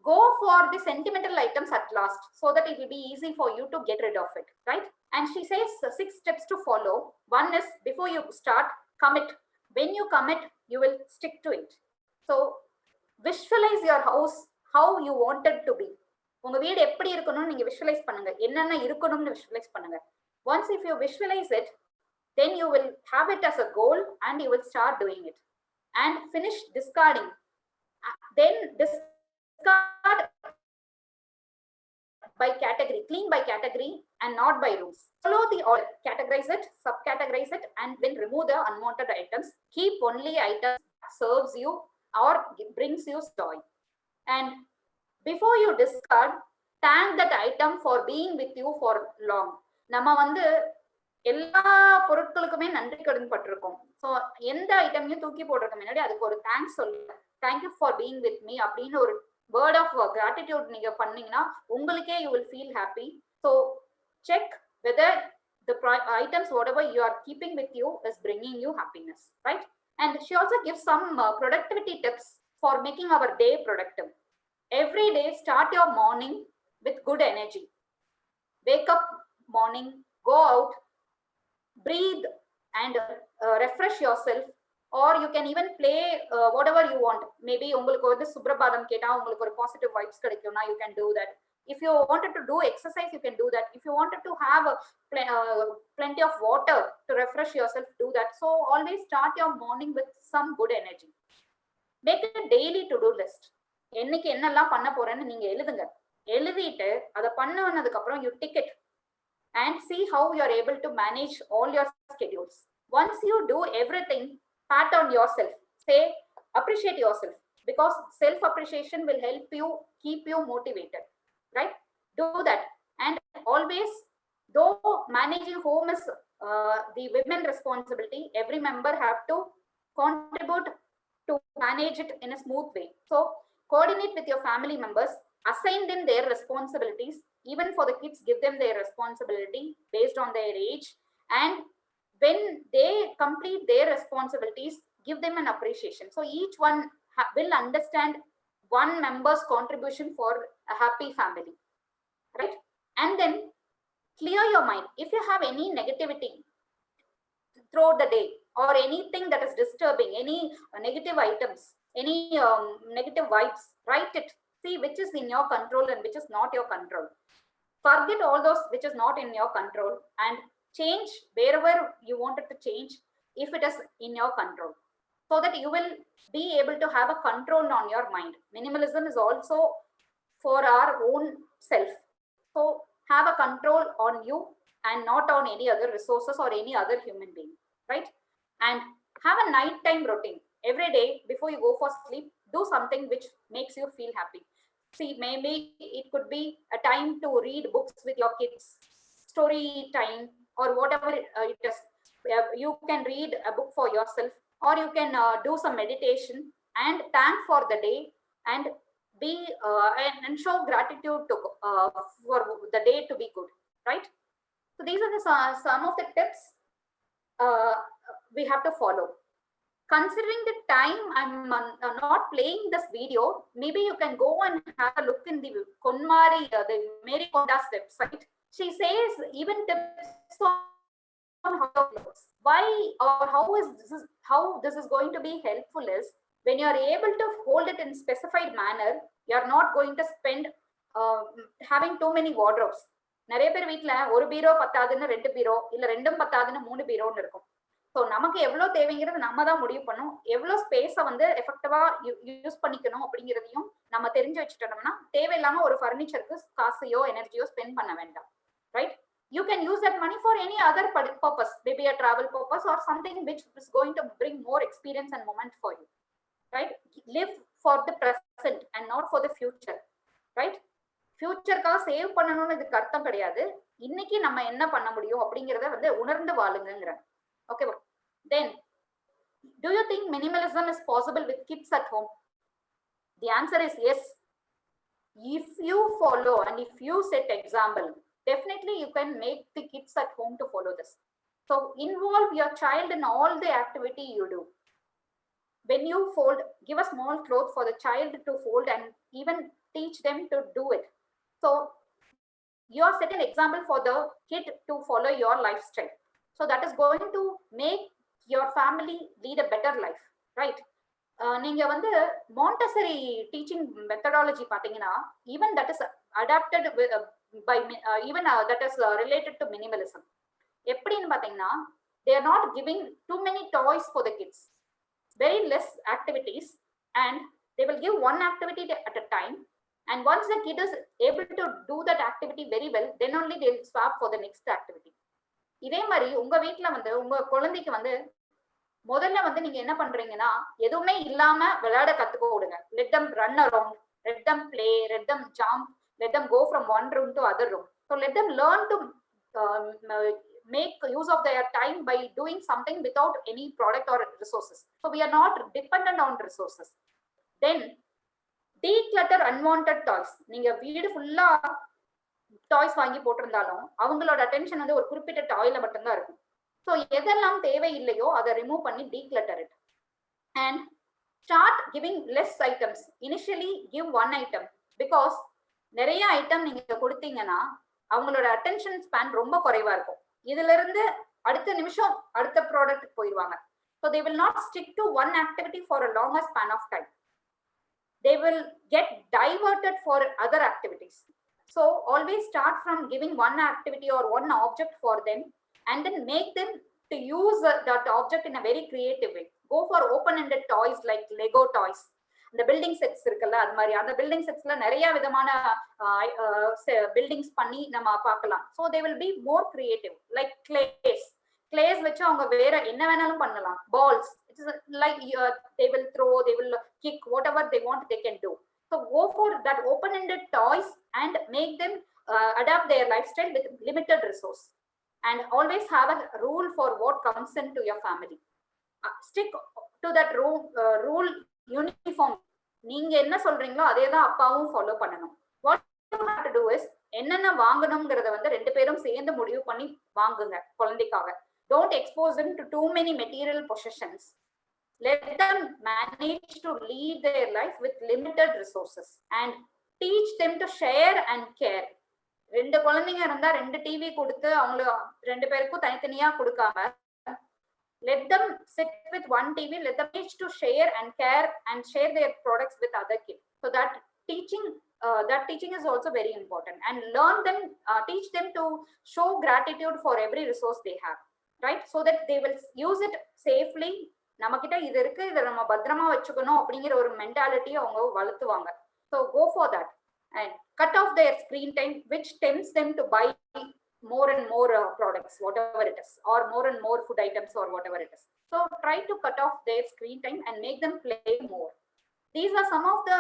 Go for the sentimental items at last so that it will be easy for you to get rid of it, right? And she says 6 steps to follow. One is before you start, commit. When you commit, you will stick to it. So visualize your house how you want it to be. உங்க வீடு எப்படி இருக்கணும்னு நீங்க visualise பண்ணுங்க, என்னென்ன இருக்கணும்னு visualise பண்ணுங்க. Once if you visualize it, then you will have it as a goal and you will start doing it and finish discarding. Then discard by category, clean by category and not by rooms. Follow the order, categorize it, subcategorize it, and then remove the unwanted items. Keep only items that serves you or brings you joy. And before you discard, thank that item for being with you for long. நம்ம வந்து எல்லா பொருட்களுக்குமே நன்றி கடன் பட்டிருக்கோம். So எந்த ஐட்டமையும் தூக்கி போடுறதுக்கு முன்னாடி அதுக்கு ஒரு தேங்க்ஸ் சொல்லுங்க. Thank you for being with me அப்படின்னு ஒரு வேர்ட் ஆஃப் கிராட்டிடியூட் நீங்க பண்ணீங்கன்னா உங்களுக்கே you will feel happy. So check weather the items whatever you are keeping with you is bringing you happiness, right? And she also gives some productivity tips for making our day productive. Every day start your morning with good energy. Wake up morning, go out, breathe and refresh yourself, or you can even play whatever you want. Maybe உங்களுக்கு வந்து சுப்ரபாதம் கேட்டா உங்களுக்கு ஒரு positive vibes கிடைக்கும்னா you can do that. If you wanted to do exercise, you can do that. If you wanted to have plenty of water to refresh yourself, do that. So always start your morning with some good energy. Make a daily to-do list. என்னைக்கு என்னெல்லாம் பண்ண போறேன்னு நீங்க எழுதுங்க. எழுதிட்டு அதை பண்ணதுக்கு அப்புறம் you tick it and see how you are able to manage all your schedules. Once you do everything, pat on yourself. Say, appreciate yourself, because self-appreciation will help you keep you motivated. Right? Do that. And always, though managing home is the women responsibility, every member have to contribute to manage it in a smooth way. So coordinate with your family members, assign them their responsibilities. Even for the kids, give them their responsibility based on their age. And when they complete their responsibilities, give them an appreciation. So each one will understand one member's contribution for a happy family, right? And then clear your mind. If you have any negativity throughout the day or anything that is disturbing, any negative items, any negative vibes, write it. See which is in your control and which is not your control. Forget all those which is not in your control and change wherever you wanted to change if it is in your control, so that you will be able to have a control on your mind. Minimalism is also for our own self. So have a control on you and not on any other resources or any other human being, right? And have a nighttime routine. every day before you go for sleep, do something which makes you feel happy. See, maybe it could be a time to read books with your kids, story time, or whatever it is. You can read a book for yourself, or you can do some meditation and thank for the day, and be and show gratitude to for the day to be good, right? So these are the some of the tips uh, we have to follow. Considering the time, I'm not playing this video. Maybe you can go and have a look in the Konmari, the Mary Konda's website. She says even tips on how to clothes. Why or how this is going to be helpful is when you are able to hold it in specified manner, you are not going to spend having too many wardrobes. நிறைய பேர் வீட்டுல ஒரு பீரோ பத்தாதுன்னு ரெண்டு பீரோ இல்ல ரெண்டும் பத்தாதுன்னு மூணு பீரோன்னு இருக்கும். ஸோ நமக்கு எவ்வளவு தேவைங்கிறது நம்ம தான் முடிவு பண்ணும். எவ்வளவு ஸ்பேஸை வந்து எஃபெக்டிவா யூஸ் பண்ணிக்கணும் அப்படிங்கிறதையும் நம்ம தெரிஞ்சு வச்சுட்டோம்னா தேவையில்லாம ஒரு ஃபர்னிச்சருக்கு காசையோ எனர்ஜியோ ஸ்பெண்ட் பண்ண வேண்டாம், right? You can use that money for any other purpose, maybe a travel purpose or something which is going to bring more experience and moment for you, right? Live for the present and not for the future, right? ஃபியூச்சருக்காக save பண்ணணும்னு இதுக்கு அர்த்தம் கிடையாது. இன்னைக்கு நம்ம என்ன பண்ண முடியும் அப்படிங்கிறத வந்து உணர்ந்து வாழுங்கிறேன். ஓகேவா? Then, do you think minimalism is possible with kids at home? The answer is yes. If you follow and if you set example, definitely you can make the kids at home to follow this. So involve your child in all the activity you do. When you fold, give a small cloth for the child to fold and even teach them to do it. So you are setting an example for the kid to follow your lifestyle. So that is going to make your family lead a better life, right? நீங்க வந்து Montessori teaching methodology பாத்தீங்கன்னா even that is adapted by even that is related to minimalism. எப்படின்னு பாத்தீங்கன்னா they are not giving too many toys for the kids, very less activities, and they will give one activity at a time, and once the kid is able to do that activity very well, then only they will swap for the next activity. இதே மாதிரி உங்க வீட்டுல வந்து உங்க குழந்தைக்கு வந்து முதல்ல வந்து நீங்க என்ன பண்றீங்கன்னா எதுவுமே இல்லாம விளையாட கத்துக்க விடுங்க. let them run around, let them play, let them jump, let them go from one room to other room. So let them learn to make use of their time by doing something without any product or resources. So we are not dependent on resources. Then declutter unwanted toys. நீங்க வீடு ஃபுல்லா toys வாங்கி போட்டிருந்தாலும் அவங்களோட attention வந்து ஒரு குறிப்பிட்ட டாய்ல மட்டும்தான் இருக்கும். ஸோ எதெல்லாம் தேவை இல்லையோ அதை ரிமூவ் பண்ணி declutter it and start giving less items. Initially give one item, because நிறைய ஐட்டம் நீங்க கொடுத்தீங்கன்னா அவங்களோட அட்டென்ஷன் ஸ்பேன் ரொம்ப குறைவா இருக்கும். இதுல இருந்து அடுத்த நிமிஷம் அடுத்த ப்ராடக்ட் போயிடுவாங்க. So they will not stick to one activity for a longer span of time. They will get diverted for other activities. So always start from giving one activity or one object for them, and then make them to use that object in a very creative way. Go for open-ended toys like Lego toys. The building sets இருக்குல்ல, அது மாதிரி அந்த building setsல நிறைய விதமான buildings பண்ணி நம்ம பார்க்கலாம். So they will be more creative, like clays வச்சு அவங்க வேற என்ன வேணாலும் பண்ணலாம். balls, it is like they will throw, they will kick, whatever they want they can do. So go for that open-ended toys and make them adapt their lifestyle with limited resource, and always have a rule for what comes into your family. Stick to that rule uniform. நீங்க என்ன சொல்றீங்களோ அதே தான் அப்பாவும் follow பண்ணணும். what you have to do is என்னென்ன வாங்கணும்ங்கறத வந்து ரெண்டு பேரும் சேர்ந்து முடிவு பண்ணி வாங்குங்க குழந்தைக்காக. Don't expose them to too many material possessions. Let them manage to lead their life with limited resources, and teach them to share and care. ரெண்டு குழந்தைங்க இருந்தா ரெண்டு டிவி கொடுத்து அவங்கள ரெண்டு பேருக்கும் தனித்தனியா கொடுக்காம, let them sit with one TV, let them teach to share and care and share their products with other kids. So that teaching is also very important, and learn them, teach them to show gratitude for every resource they have, right? So that they will use it safely. நம்ம கிட்ட இது இருக்கு, இதை நம்ம பத்திரமா வச்சுக்கணும் அப்படிங்கிற ஒரு மென்டாலிட்டி அவங்க வளர்த்துவாங்க. So go for that and cut off their screen time, which tempts them to buy more and more products, whatever it is, or more and more food items or whatever it is. So try to cut off their screen time and make them play more. These are some of the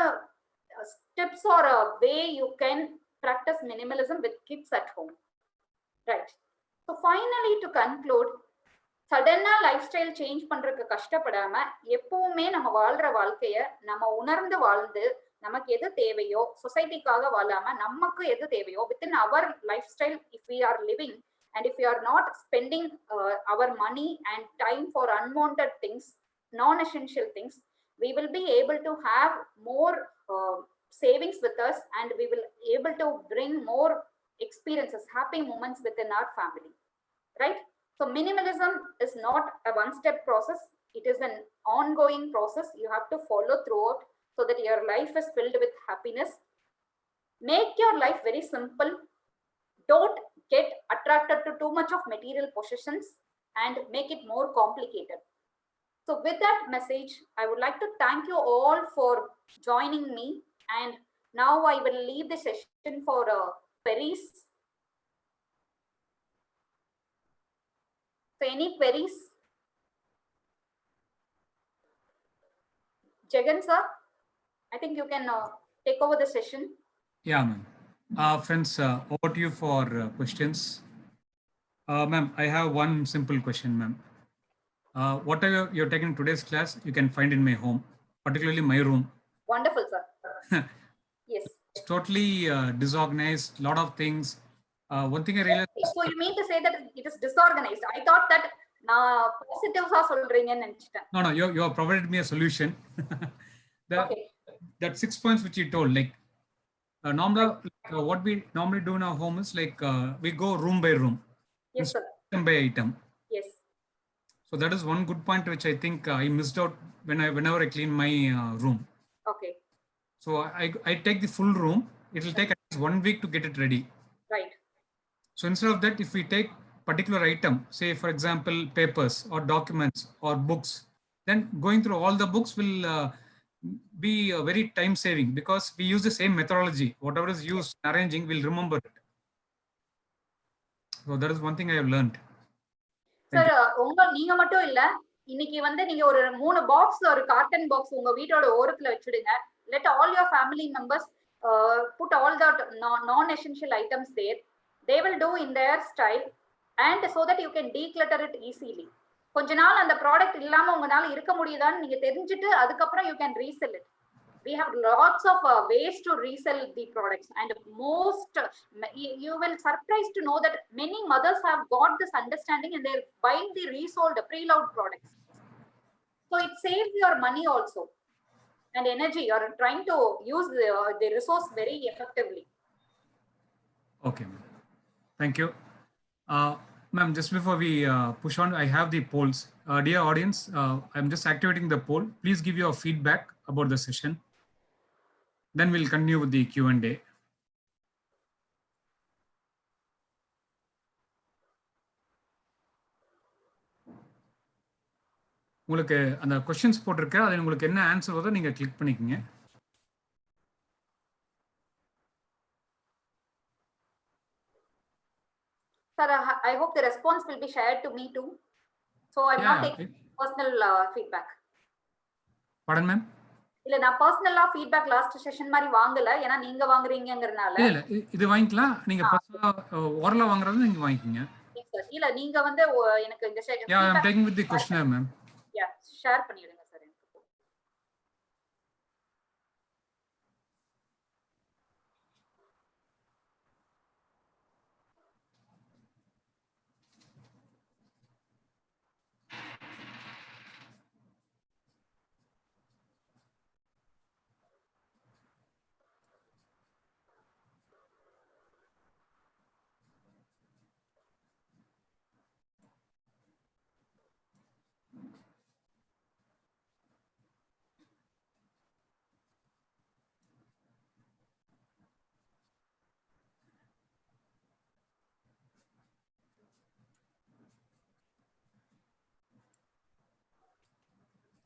tips or a way you can practice minimalism with kids at home. Right. So finally, to conclude, சடனா life style change பண்றதுக்கு கஷ்டப்படாம எப்பவுமே நம்ம வாழ்ற வாழ்க்கைய நம்ம உணர்ந்து வாழ்ந்து நமக்கு எது தேவையோ சொசைட்டிக்காக வாழாம நமக்கு எது தேவையோ within our lifestyle if we are living and if we are not spending our money and time for unwanted things, non-essential things, we will be able to have more savings with us, and we will able to bring more experiences, happy moments within our family, right? So minimalism is not a one-step process. It is an ongoing process. You have to follow throughout so that your life is filled with happiness. Make your life very simple. Don't get attracted to too much of material possessions and make it more complicated. So with that message, I would like to thank you all for joining me. And now I will leave the session for queries. So any queries? Jagan sir, I think you can take over the session. Yeah, ma'am. Friends, over to you for questions. Ma'am, I have one simple question, ma'am. Whatever you're taking today's class, you can find in my home, particularly my room. Wonderful, sir. Yes. It's totally disorganized, lot of things. One thing I realized. So you mean to say that it is disorganized? I thought that positives are சொல்றீங்கன்னு நினைச்சிட்டேன். No, you have provided me a solution. Okay. That 6 points which you told, like normally, what we normally do in our home is like we go room by room. Yes, sir. Item by item. Yes. So that is one good point which I think I missed out whenever I clean my room. Okay. So I take the full room. It will take at least 1 week to get it ready. Right. So instead of that, if we take particular item, say for example papers or documents or books, then going through all the books will be very time saving, because we use the same methodology. Whatever is used in arranging, we'll remember it. So that is one thing I have learned. Sir நீங்க மட்டும் இல்ல, இன்னைக்கு வந்து நீங்க ஒரு 3 box ஒரு garden box உங்க வீட்டோட ஓரத்துல வச்சிடுங்க. Let all your family members put all the non-essential items there. They will do in their style, and so that you can declutter it easily. கொஞ்ச நாள் அந்த ப்ராடக்ட் இல்லாம உங்களால இருக்க முடியுதான்னு நீங்க தெரிஞ்சுட்டு அதுக்கப்புறம் you can resell it. We have lots of ways to resell the products, and most you will surprised to know that many mothers have got this understanding and they're buying the resold pre-loved products. So it saves your money also and energy. You're trying to use the resource very effectively. Okay, ma'am. Thank you. Ma'am, just before we push on, I have the polls. Dear audience, I'm just activating the poll. Please give your feedback about the session. Then we'll continue with the Q&A. உங்களுக்கு அந்த questions போட்டுருக்க, அது உங்களுக்கு என்ன answer வருதோ நீங்க click பண்ணிக்கங்க. Sir, I hope the response will be shared to me too. So I'm not taking personal feedback. Pardon, ma'am? இல்ல நான் பர்சனலா ஃபீட்பேக் லாஸ்ட் செஷன் மாதிரி வாங்கல, ஏன்னா நீங்க வாங்குறீங்கங்கறனால. இல்ல இது வாங்கிக்கலாம். நீங்க பர்சனலா ஓரலா வாங்குறது நீங்க வாங்கிக்கங்க. Yes sir. இல்ல நீங்க வந்து எனக்கு இந்த Yeah, I'm taking with the questionnaire, ma'am. Yeah, share பண்ணிடுங்க சார் எனக்கு.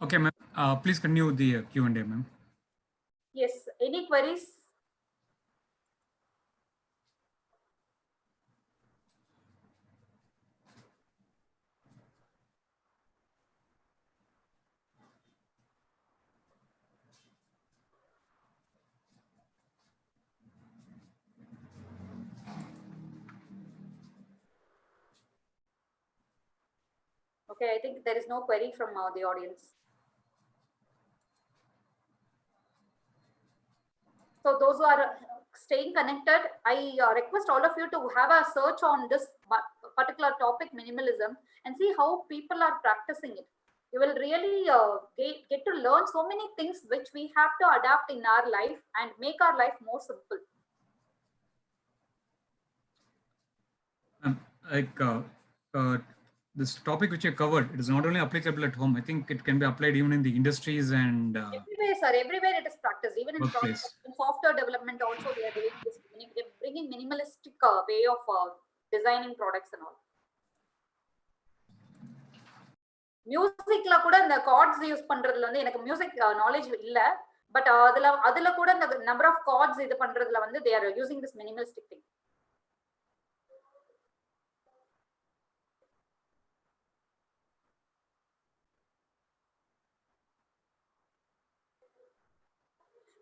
Okay, ma'am. Please continue with the Q&A, ma'am. Yes, any queries? Okay, I think there is no query from the audience. So those who are staying connected, I request all of you to have a search on this particular topic, minimalism, and see how people are practicing it. You will really get to learn so many things which we have to adapt in our life and make our life more simple. Like this topic which you covered, it is not only applicable at home. I think it can be applied even in the industries and Everywhere, sir. Everywhere it is practiced. Even in workplace. in software development, also they are doing this, bringing minimalistic way of designing products and all. மியூசிக்ல கூட இந்த cards use பண்றதுல வந்து எனக்கு music knowledge இல்ல, but அதுல கூட இந்த நம்பர் ஆஃப் கார்ட்ஸ் இது பண்றதுல வந்து they are using this minimalistic thing.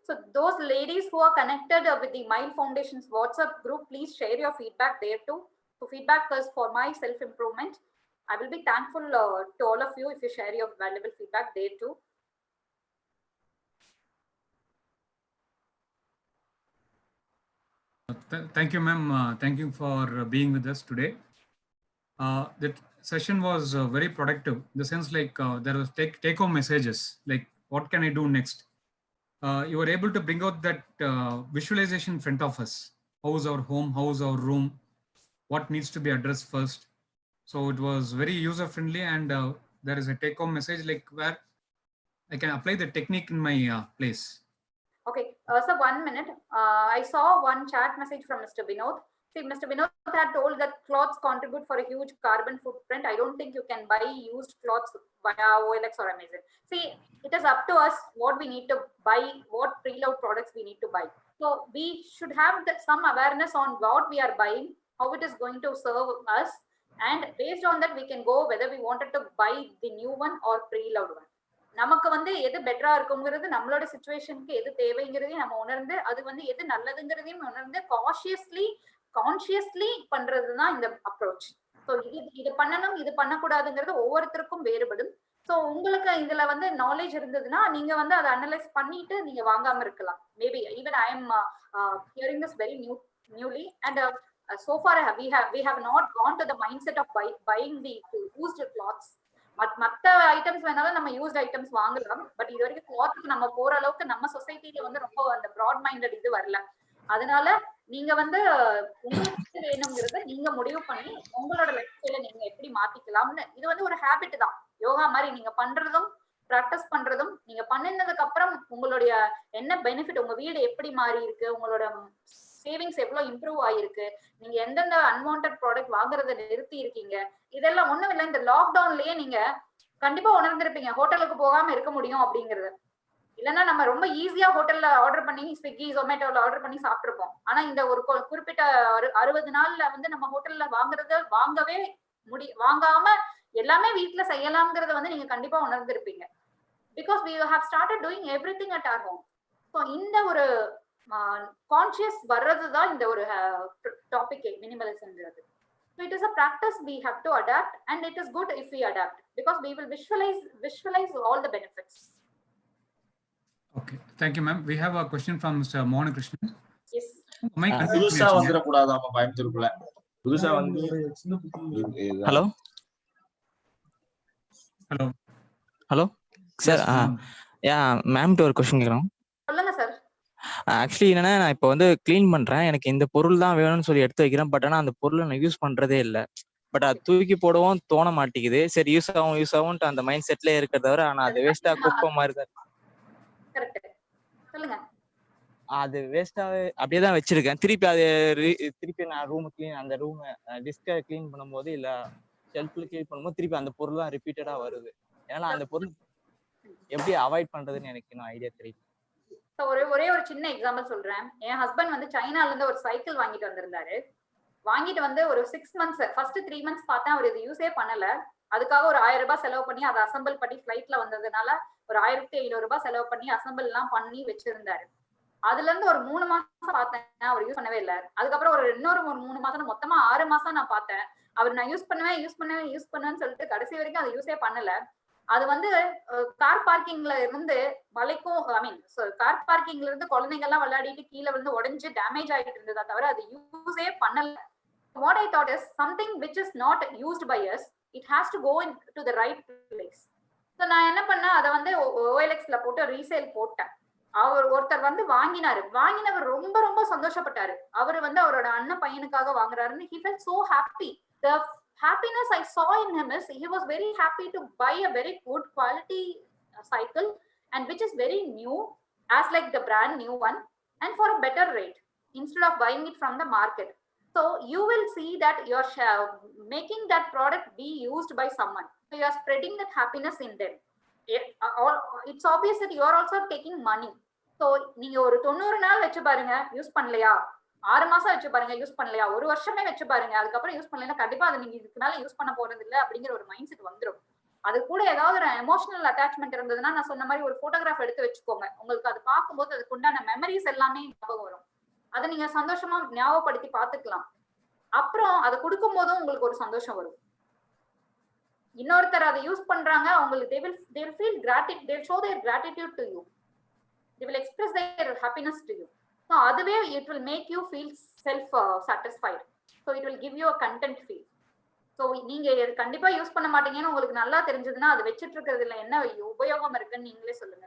So those ladies who are connected with the Mind Foundation's WhatsApp group, please share your feedback there too. So feedback is for my self improvement. I will be thankful to all of you if you share your valuable feedback there too. Thank you, ma'am. Thank you for being with us today. That session was very productive in the sense like there was take home messages like what can I do next. You were able to bring out that visualization in front of us. How's our home? How's our room? What needs to be addressed first? So it was very user friendly, and there is a take home message like where I can apply the technique in my place. Okay, so 1 minute. I saw one chat message from Mr. Vinod. See, Mr. Vinod had told that clothes contribute for a huge carbon footprint. I don't think you can buy used clothes via OLX or Amazon. See, it is up to us what we need to buy, what preload products we need to buy. So we should have some awareness on what we are buying, how it is going to serve us, and based on that we can go whether we wanted to buy the new one or preload one. நமக்கு வந்து எது பெட்டரா இருக்குங்கிறது நம்மளோட சிச்சுவேஷனுக்கு எது தேவைங்கிறதையும் நம்ம உணர்ந்து அது வந்து எது நல்லதுங்கிறதையும் உணர்ந்து கான்சியஸ்லி பண்றதுதான் இந்த அப்ரோச். ஸோ இது பண்ணணும் இது பண்ணக்கூடாதுங்கிறது ஒவ்வொருத்தருக்கும் வேறுபடும். ஸோ உங்களுக்கு இதுல வந்து நாலேஜ் இருந்ததுன்னா நீங்க வந்து அதை அனலைஸ் பண்ணிட்டு நீங்க வாங்காம இருக்கலாம். Maybe even I am hearing this very newly and so far we have not gone to the mindset of buying the used clothes. மற்ற ஐட்டம்ஸ் வேணாலும் நம்ம யூஸ்ட் ஐட்டம்ஸ் வாங்கலாம், பட் இது வரைக்கும் கிளாத்துக்கு நம்ம போற அளவுக்கு நம்ம சொசைட்டில வந்து ரொம்ப அந்த ப்ராட் மைண்டட் இது வரல. அதனால நீங்க வந்து உங்களுக்கு வேணுங்கிறத நீங்க முடிவு பண்ணி உங்களோட லைஃப் ஸ்டைல நீங்க எப்படி மாத்திக்கலாம்னு, இது வந்து ஒரு ஹேபிட் தான். யோகா மாதிரி நீங்க பண்றதும் ப்ராக்டிஸ் பண்றதும், நீங்க பண்ணினதுக்கு அப்புறம் உங்களுடைய என்ன பெனிஃபிட், உங்க வீடு எப்படி மாறி இருக்கு, உங்களோட சேவிங்ஸ் எவ்வளவு இம்ப்ரூவ் ஆயிருக்கு, நீங்க எந்தெந்த அன்வான்ட் ப்ராடக்ட் வாங்குறத நிறுத்தி இருக்கீங்க, இதெல்லாம் ஒண்ணும் இல்லை. இந்த லாக்டவுன்லயே நீங்க கண்டிப்பா உணர்ந்திருப்பீங்க ஹோட்டலுக்கு போகாம இருக்க முடியும் அப்படிங்கிறது. இல்லைன்னா நம்ம ரொம்ப ஈஸியா ஹோட்டல்ல ஆர்டர் பண்ணி ஸ்விக்கி ஜொமேட்டோல ஆர்டர் பண்ணி சாப்பிட்டுருப்போம். ஆனா இந்த ஒரு குறிப்பிட்ட 60 நாள்ல வந்து நம்ம ஹோட்டல்ல வாங்காம எல்லாமே வீட்டுல செய்யலாம்ங்கிறத வந்து நீங்க கண்டிப்பா உணர்ந்திருப்பீங்க. Because we have started doing everything at our home. So இந்த ஒரு கான்சியஸ் வர்றதுதான் இந்த ஒரு டாபிக் மினிமலிசம்ங்கிறது. So it is a practice we have to adapt, and it is good if we adapt because we will visualize all the benefits. Okay, thank you, ma'am. We have a question from Mr. Mohan Krishnan. Yes. புதுசா வந்துடக்கூடாதாமா பயந்துருக்குள்ள. புதுசா வந்து hello Hello. Hello sir. மேம்கிட்ட ஒரு question கேட்குறோம். சொல்லுங்க sir. Actually என்னன்னா, நான் இப்போ வந்து கிளீன் பண்றேன், எனக்கு இந்த பொருள் தான் வேணும்னு சொல்லி எடுத்து வைக்கிறேன். பட் ஆனால் அந்த பொருளை நான் யூஸ் பண்றதே இல்லை. பட் அது தூக்கி போடவும் தோண மாட்டேங்குது. சரி யூஸ் ஆகும்ட்டு அந்த மைண்ட் செட்லேயே இருக்கிறத தவிர, ஆனால் அது வேஸ்டா குப்பை மாதிரி தான். சொல்லுங்க. அது வேஸ்டாவே அப்படியே தான் வச்சிருக்கேன். திருப்பி நான் ரூம் கிளீன், அந்த ரூம் டிஸ்கை கிளீன் பண்ணும்போது இல்ல ஷெல்ஃப்ல கிளீன் பண்ணும்போது திருப்பி அந்த பொருள் தான் ரிப்பீட்டடா வருது. ஏன்னா அந்த பொருள் எப்படி அவாய்ட் பண்றதுன்னு எனக்கு இன்னும் ஐடியா தெரியல. ஒரே ஒரு சின்ன எக்ஸாம்பிள் சொல்றேன். என் ஹஸ்பண்ட் வந்து சைனால இருந்து ஒரு சைக்கிள் வாங்கிட்டு வந்திருந்தாரு. வாங்கிட்டு வந்து ஒரு 6 months, ஃபர்ஸ்ட் 3 months பார்த்தேன் அவர் இது யூஸே பண்ணல. அதுக்காக ஒரு 1000 ரூபாய் செலவு பண்ணி அதை அசம்பிள் பண்ணி ஃபிளைட்ல வந்ததுனால ஒரு 1500 ரூபாய் செலவு பண்ணி அசம்பிள் எல்லாம் பண்ணி வச்சிருந்தாரு. அதுல இருந்து ஒரு 3 மாசம் பார்த்தேன், அவர் யூஸ் பண்ணவே இல்ல. அதுக்கப்புறம் இன்னொரு 3 மாசம், மொத்தமா 6 மாசம் நான் பார்த்தேன். அவர் நான் யூஸ் பண்ணுவேன்னு சொல்லிட்டு கடைசி வரைக்கும் அதை யூஸே பண்ணல. அது வந்து கார் பார்க்கிங்ல இருந்து மலைக்கும், ஐ மீன் கார் பார்க்கிங்ல இருந்து குழந்தைங்க எல்லாம் விளையாடிட்டு கீழே வந்து உடைஞ்சு டேமேஜ் ஆகிட்டு இருந்ததா தவிர அது யூஸே பண்ணல. What I thought is something which is not used by us, it has to go into the right place. So நான் என்ன பண்ணேன், அதை வந்து OLX-ல போட்டு ரீசேல் போட்டேன். ஒருத்தர் வந்து வாங்கினவர் ரொம்ப ரொம்ப சந்தோஷப்பட்டாரு. அவர் வந்து அவரோட அண்ணன் பையனுக்காக வாங்குறாருன்னு he felt so happy. The happiness I saw in him is he was very happy to buy a very good quality cycle and which is very new, as like the brand new one, and for a better rate instead of buying it from the market. So you will see that you're making that product be used by someone. So you are spreading that happiness in them. It's obvious that you are also taking money. So நீங்க ஒரு 90 நாள் வச்சு பாருங்க, use பண்ணலையா, 6 மாசம் வச்சு பாருங்க, use பண்ணலையா, ஒரு வருஷமே வச்சு பாருங்க, அதுக்கப்புறம் யூஸ் பண்ணலைன்னா கண்டிப்பா அதை நீங்க இதுக்கு மேல யூஸ் பண்ண போறது இல்லை அப்படிங்கிற ஒரு மைண்ட் செட் வந்துடும். அது கூட ஏதாவது ஒரு எமோஷனல் அட்டாச்மெண்ட் இருந்ததுன்னா, நான் சொன்ன மாதிரி ஒரு போட்டோகிராஃப் எடுத்து வச்சுக்கோங்க. உங்களுக்கு அது பார்க்கும்போது அதுக்கு உண்டான மெமரிஸ் எல்லாமே ஞாபகம் வரும். அதை நீங்க சந்தோஷமா ஞாபகப்படுத்தி பார்த்துக்கலாம். அப்புறம் அதை கொடுக்கும் போதும் உங்களுக்கு ஒரு சந்தோஷம் வரும். இன்னொருத்தர் அதை யூஸ் பண்றாங்க, அவங்களுக்கு they will feel gratitude, they will show their gratitude to you, they will express their happiness to you. So அதுவே it will make you feel self satisfied. So it will give you a content feel. So நீங்க கண்டிப்பா use பண்ண மாட்டீங்கன்னு உங்களுக்கு நல்லா தெரிஞ்சதுன்னா அது வச்சிட்டு இருக்கிறதுல என்ன உபயோகம் இருக்குன்னு நீங்களே சொல்லுங்க.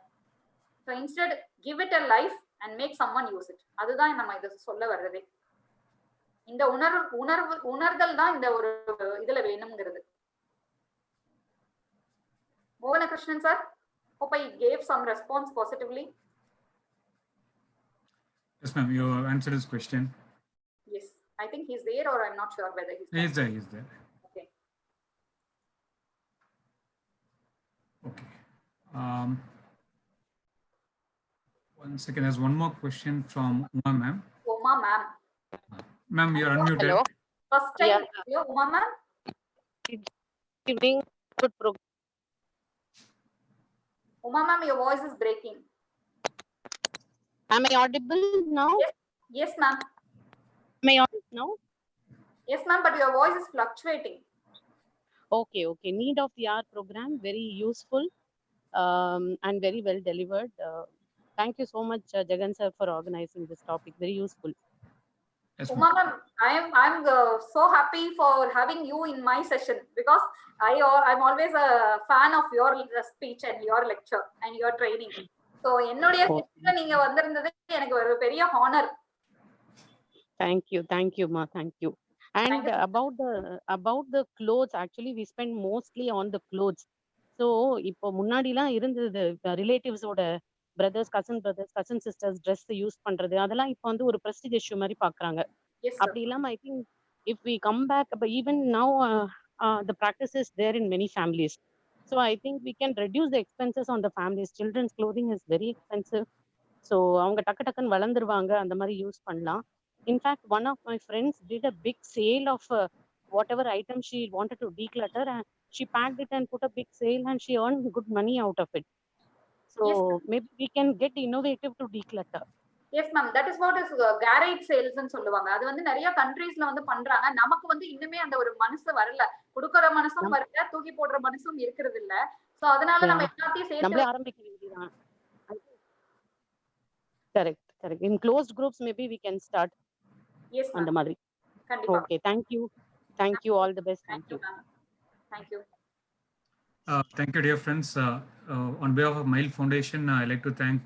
So instead give it a life and make someone use it. அதுதான் நம்ம இதை சொல்ல வர்றதே. இந்த உணர்தல் தான் இந்த ஒரு இதுல வேணும்ங்கிறது. Mohan Krishnan sir, hope I gave some response positively. Yes, ma'am. You answered his question. Yes, I think he's there, or I'm not sure whether he's there. He's there. He's there. Okay. Okay. One second. There's one more question from Uma ma'am. Uma ma'am. Ma'am, you're unmuted. Hello. First time. Yeah. Hello, Uma ma'am. Evening. Good program. Uma ma'am, your voice is breaking. Am I audible now? Yes ma'am. Am I audible now? Yes ma'am, but your voice is fluctuating. Okay. Need of the hour program, very useful and very well delivered. Thank you so much, Jagan sir, for organizing this topic. Very useful. Yes, Uma ma'am, I'm so happy for having you in my session because I'm always a fan of your speech and your lecture and your training. So என்னுடைய செஷன்ல நீங்க வந்திருந்தது எனக்கு ஒரு பெரிய honour. Thank you ma, thank you. And Thank you. about the clothes, actually we spend mostly on the clothes. So இப்போ முன்னாடிலாம் இருந்தது relatives ஓட cousin sisters dress யூஸ் பண்றது, அதெல்லாம் இப்போ வந்து ஒரு prestige issue மாதிரி பாக்குறாங்க. Yes sir. அப்படி இல்லாம I think if we come back, but even now the practice is there in many families. So I think we can reduce the expenses on the families. Children's clothing is very expensive. So அவங்க டக்குன்னு வளர்ந்துருவாங்க, அந்த மாதிரி use பண்ணலாம். In fact, one of my friends did a big sale of whatever item she wanted to declutter, and she packed it and put a big sale and she earned good money out of it. So Yes, maybe we can get innovative to declutter. Yes ma'am, that is what is garage sales ன்னு சொல்லுவாங்க. அது வந்து நிறைய கண்ட்ரீஸ்ல வந்து பண்றாங்க. நமக்கு வந்து இன்னுமே அந்த ஒரு மனசு வரல, கொடுக்கற மனசும் வரல, தூக்கி போடுற மனசும் இருக்கிறது இல்ல. சோ அதனால நம்ம எல்லாத்தையும் சேர்த்து நம்மளே ஆரம்பிக்க வேண்டியதுதான். Correct. In closed groups maybe we can start. Yes ma'am. அந்த மாதிரி. கண்டிப்பா. Okay, thank you, all the best. Thank you ma'am. Thank you. Thank you, dear friends. On behalf of Mile Foundation, I'd like to thank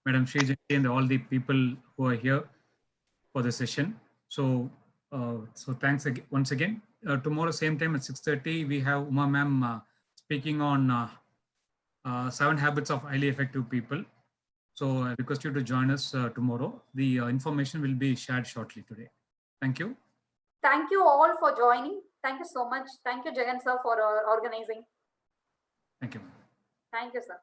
Madam Sri Janti and all the people who are here for the session. So thanks once again. Tomorrow, same time at 6:30, we have Uma ma'am speaking on 7 habits of highly effective people. So I request you to join us tomorrow. The information will be shared shortly today. Thank you. Thank you all for joining. Thank you so much. Thank you, Jagan sir, for organizing. Thank you. Thank you, sir.